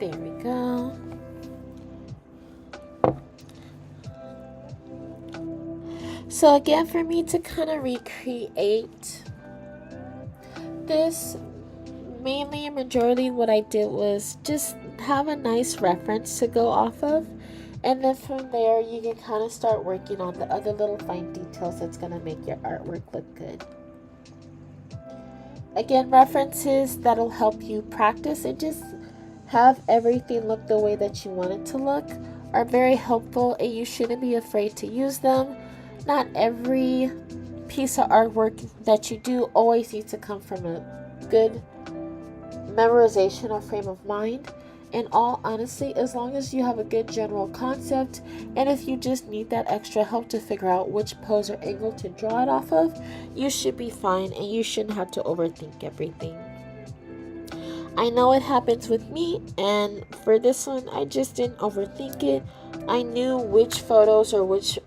S1: There we go. So again, for me to kind of recreate this, mainly and majority what I did was just have a nice reference to go off of. And then from there, you can kind of start working on the other little fine details that's going to make your artwork look good. Again, references that'll help you practice and just have everything look the way that you want it to look are very helpful, and you shouldn't be afraid to use them. Not every piece of artwork that you do always needs to come from a good memorization or frame of mind. In all honesty, as long as you have a good general concept, and if you just need that extra help to figure out which pose or angle to draw it off of, you should be fine, and you shouldn't have to overthink everything. I know it happens with me, and for this one, I just didn't overthink it. I knew which photos or which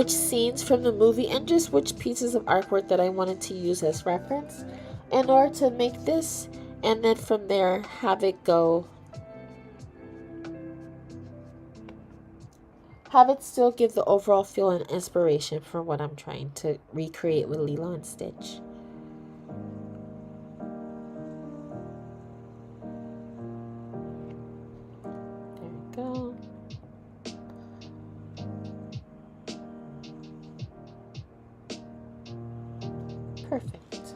S1: scenes from the movie and just which pieces of artwork that I wanted to use as reference in order to make this, and then from there have it still give the overall feel and inspiration for what I'm trying to recreate with Lilo and Stitch. There we go. Perfect.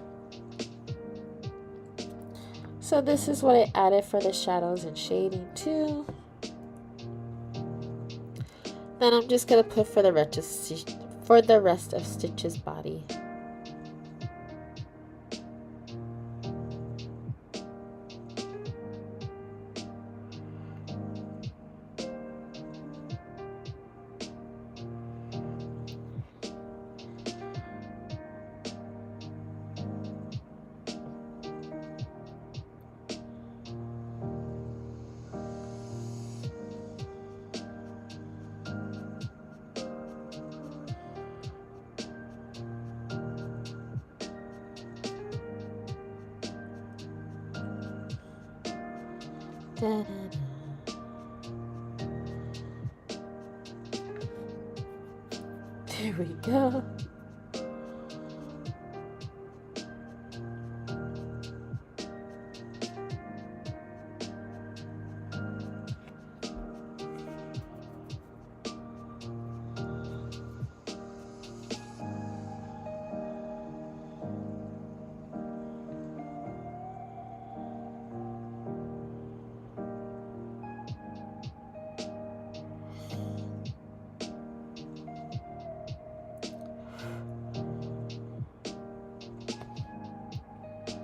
S1: So this is what I added for the shadows and shading too. Then I'm just gonna put for the rest of Stitch's body. Da-da-da. There we go.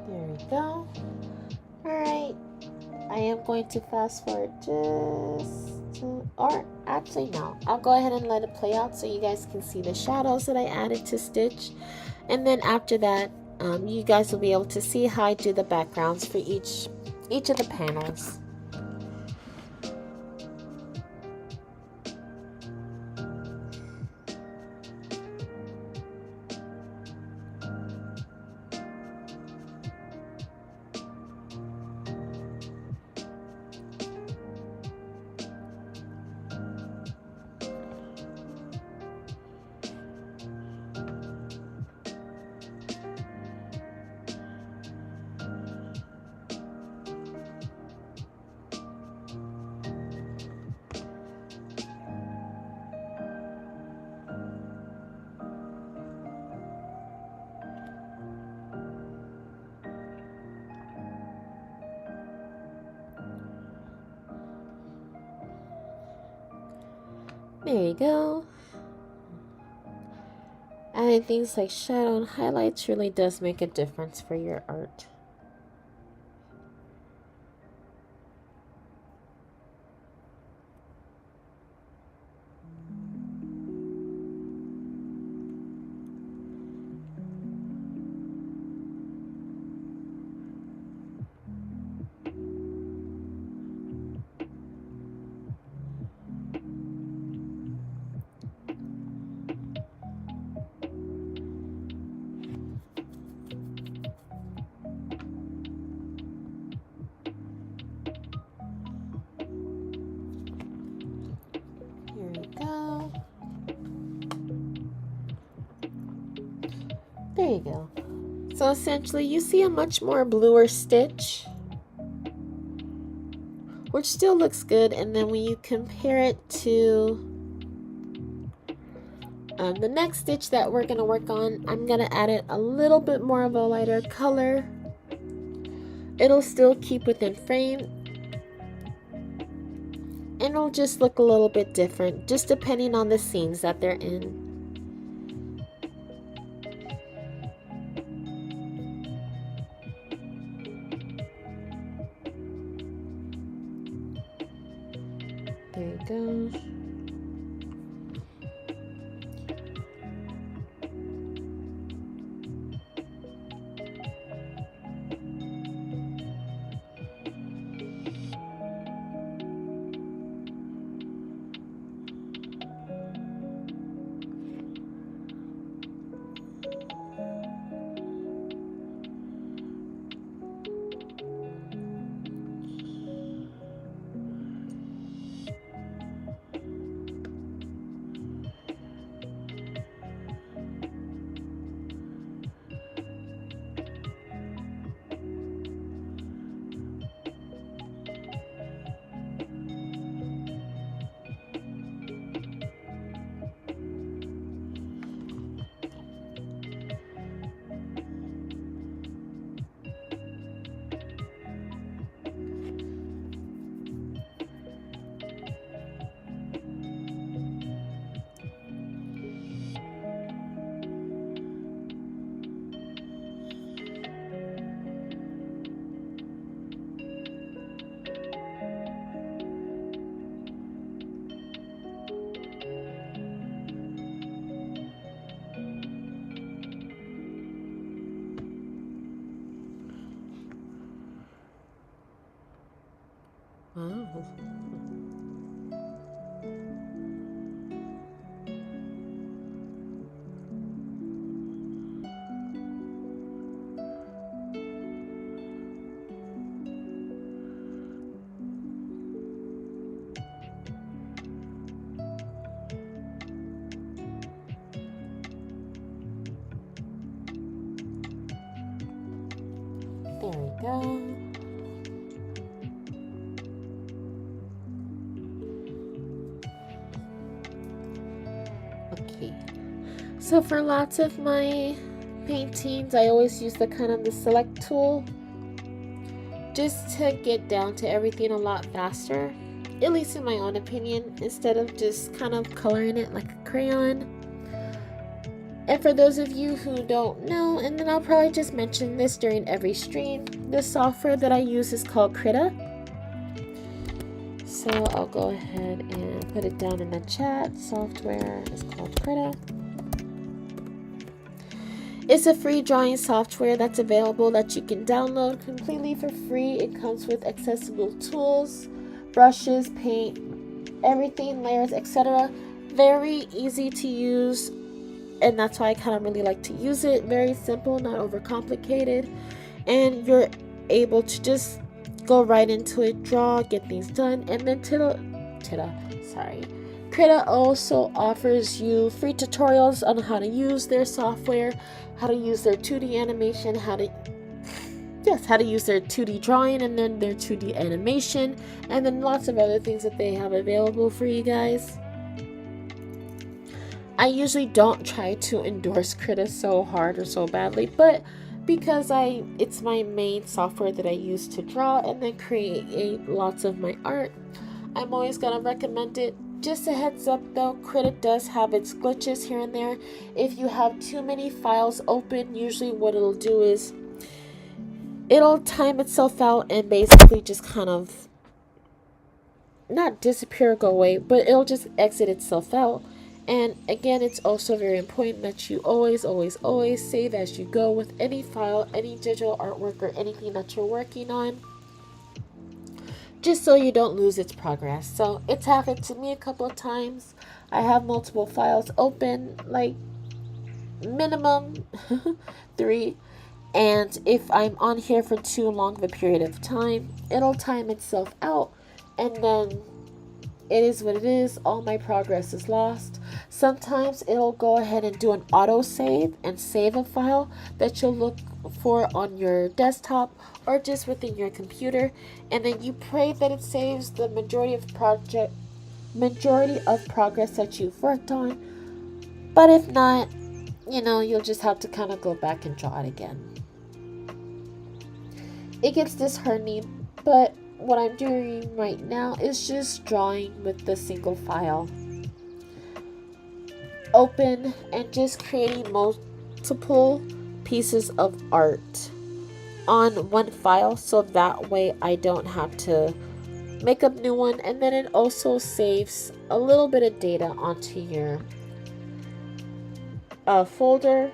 S1: There we go. Alright, I am going to fast forward or actually no, I'll go ahead and let it play out so you guys can see the shadows that I added to Stitch. And then after that, you guys will be able to see how I do the backgrounds for each of the panels. There you go. Adding things like shadow and highlights really does make a difference for your art. There you go. So essentially you see a much more bluer stitch, which still looks good, and then when you compare it to the next stitch that we're going to work on, I'm going to add it a little bit more of a lighter color. It'll still keep within frame, and it'll just look a little bit different just depending on the scenes that they're in. There you go. Wow. There we go. Okay, so for lots of my paintings, I always use the kind of the select tool just to get down to everything a lot faster, at least in my own opinion, instead of just kind of coloring it like a crayon. And for those of you who don't know, and then I'll probably just mention this during every stream, the software that I use is called Krita. So I'll go ahead and put it down in the chat. Software is called Krita. It's a free drawing software that's available that you can download completely for free. It comes with accessible tools, brushes, paint, everything, layers, etc. Very easy to use, and that's why I kind of really like to use it. Very simple, not overcomplicated, and you're able to just go right into it, draw, get things done. And then Krita also offers you free tutorials on how to use their software, how to use their 2D animation, how to use their 2D drawing and then their 2D animation, and then lots of other things that they have available for you guys. I usually don't try to endorse Krita so hard or so badly, but because it's my main software that I use to draw and then create lots of my art, I'm always gonna recommend it Just a heads up though, Critic does have its glitches here and there. If you have too many files open, usually what it'll do is it'll time itself out and basically just kind of not disappear or go away, but it'll just exit itself out. And again, it's also very important that you always save as you go with any file, any digital artwork, or anything that you're working on, just so you don't lose its progress. So it's happened to me a couple of times. I have multiple files open, like minimum 3, and if I'm on here for too long of a period of time, it'll time itself out, and then it is what it is. All my progress is lost. Sometimes it'll go ahead and do an auto save and save a file that you'll look for on your desktop or just within your computer, and then you pray that it saves the majority of progress that you've worked on. But if not, you'll just have to kind of go back and draw it again. It gets disheartening, but what I'm doing right now is just drawing with the single file open and just creating multiple pieces of art on one file, so that way I don't have to make up new one, and then it also saves a little bit of data onto your folder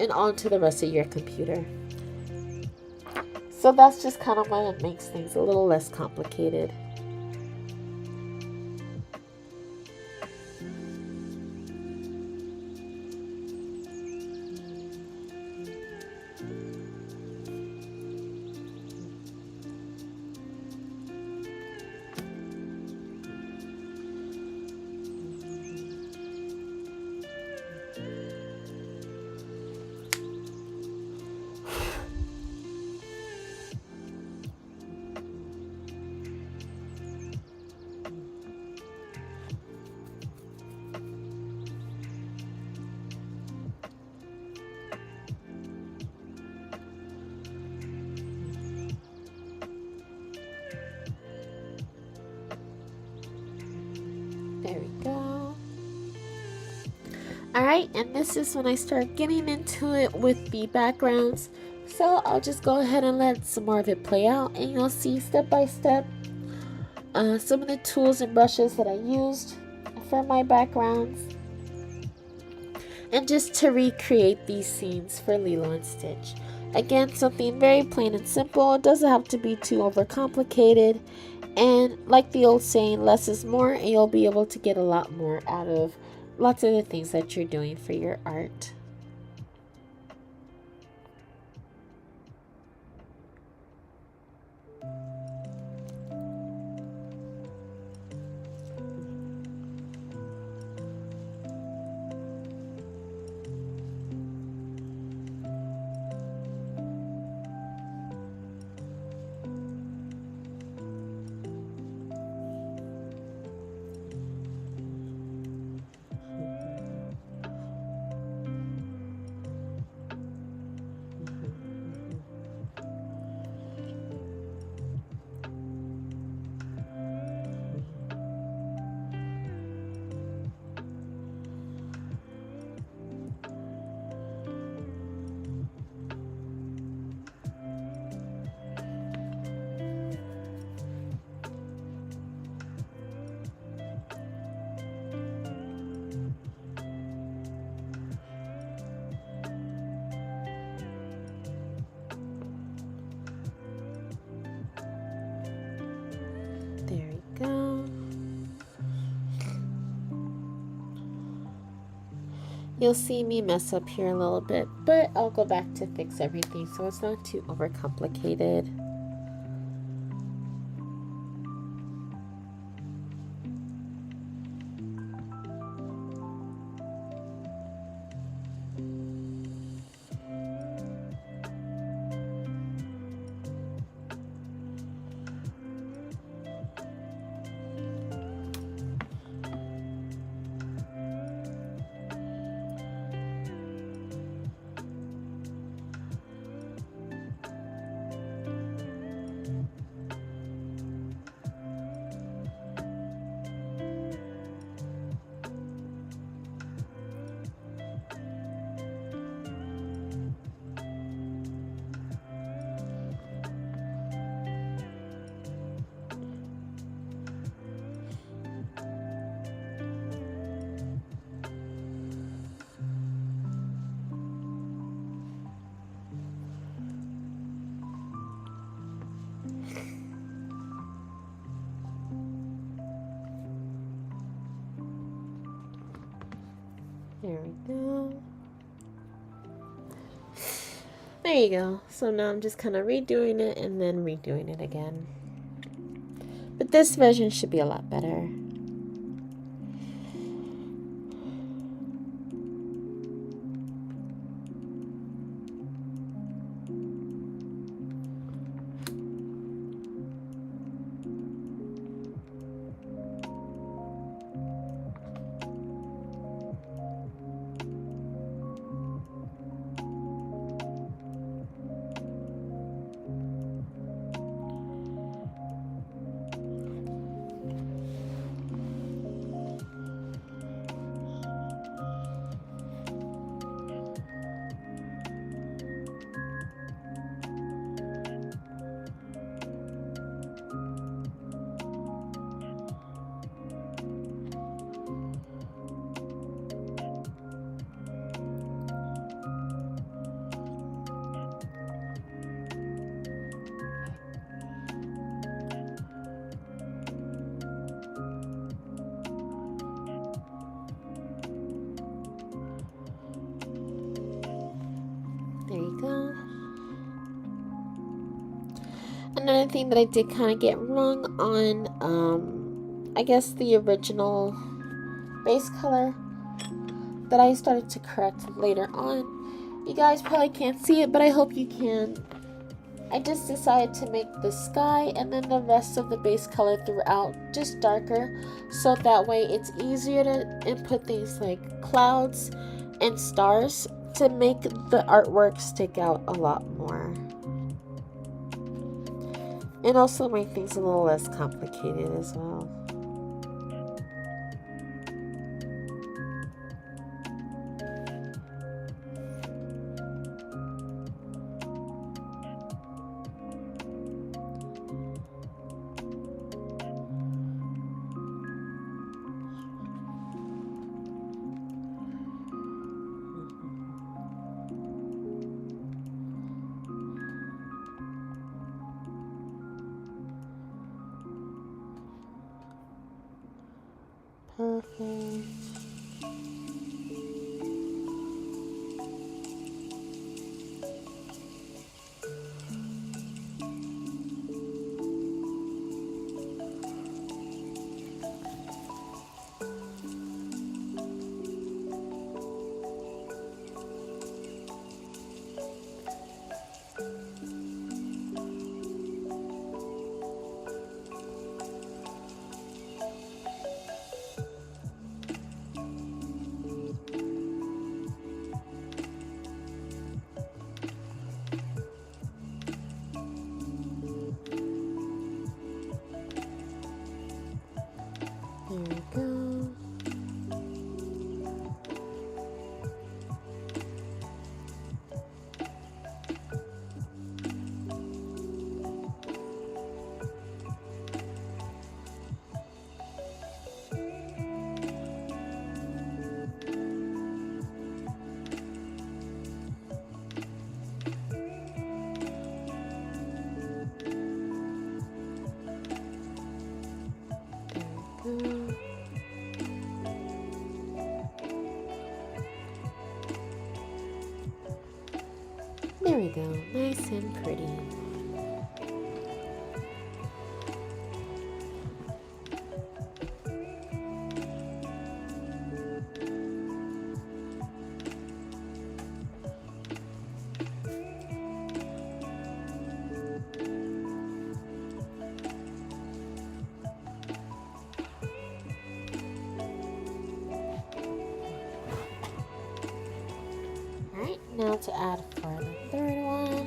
S1: and onto the rest of your computer. So that's just kind of why it makes things a little less complicated. There we go. Alright, and this is when I start getting into it with the backgrounds. So I'll just go ahead and let some more of it play out, and you'll see step by step some of the tools and brushes that I used for my backgrounds, and just to recreate these scenes for Lilo and Stitch. Again, something very plain and simple. It doesn't have to be too overcomplicated. And like the old saying, less is more, and you'll be able to get a lot more out of lots of the things that you're doing for your art. There we go. You'll see me mess up here a little bit, but I'll go back to fix everything so it's not too overcomplicated. There we go. There you go. So now I'm just kind of redoing it and then redoing it again. But this version should be a lot better. There you go. Another thing that I did kind of get wrong on, I guess the original base color that I started to correct later on. You guys probably can't see it, but I hope you can. I just decided to make the sky and then the rest of the base color throughout just darker, so that way it's easier to input things like clouds and stars to make the artwork stick out a lot more. And also make things a little less complicated as well. Perfect. There we go. There we go, nice and pretty. Alright, now to add for the third one.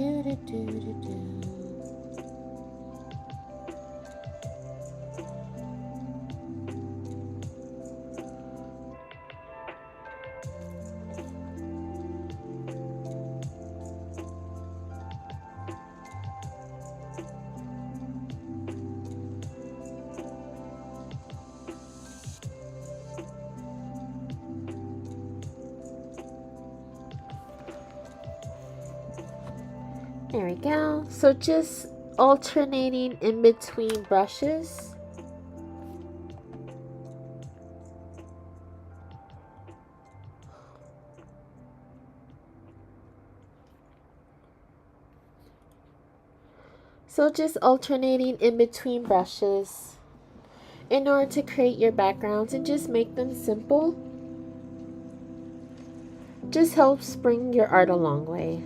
S1: Do, do, do, do, do. There we go. So just alternating in between brushes. So just alternating in between brushes in order to create your backgrounds and just make them simple. Just helps bring your art a long way.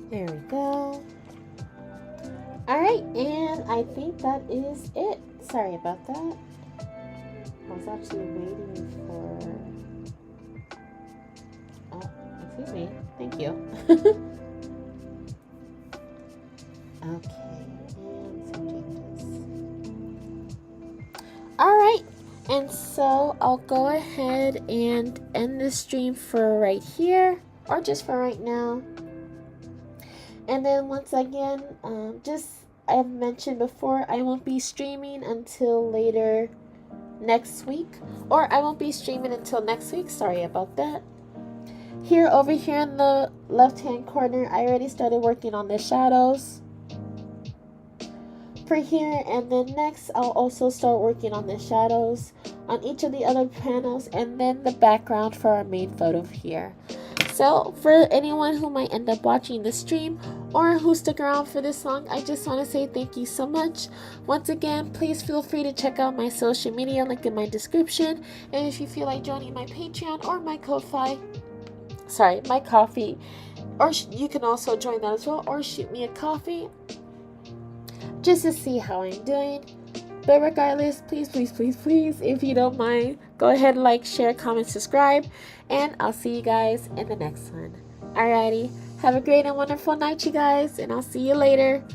S1: There we go. Alright, and I think that is it. Sorry about that. I was actually waiting for... Oh, excuse me. Thank you. Okay, and some changes. Alright, and so I'll go ahead and end the stream for right here, or just for right now. And then once again, just I've mentioned before, I won't be streaming until later next week, or I won't be streaming until next week. Sorry about that. Here, over here in the left hand corner, I already started working on the shadows for here, and then next I'll also start working on the shadows on each of the other panels, and then the background for our main photo here. So for anyone who might end up watching the stream or who stuck around for this long, I just want to say thank you so much. Once again, please feel free to check out my social media link in my description, and if you feel like joining my Patreon or my Kofi, my Kofi, or you can also join that as well, or shoot me a coffee just to see how I'm doing. But regardless, please, if you don't mind, go ahead and like, share, comment, subscribe, and I'll see you guys in the next one. Alrighty, have a great and wonderful night, you guys, and I'll see you later.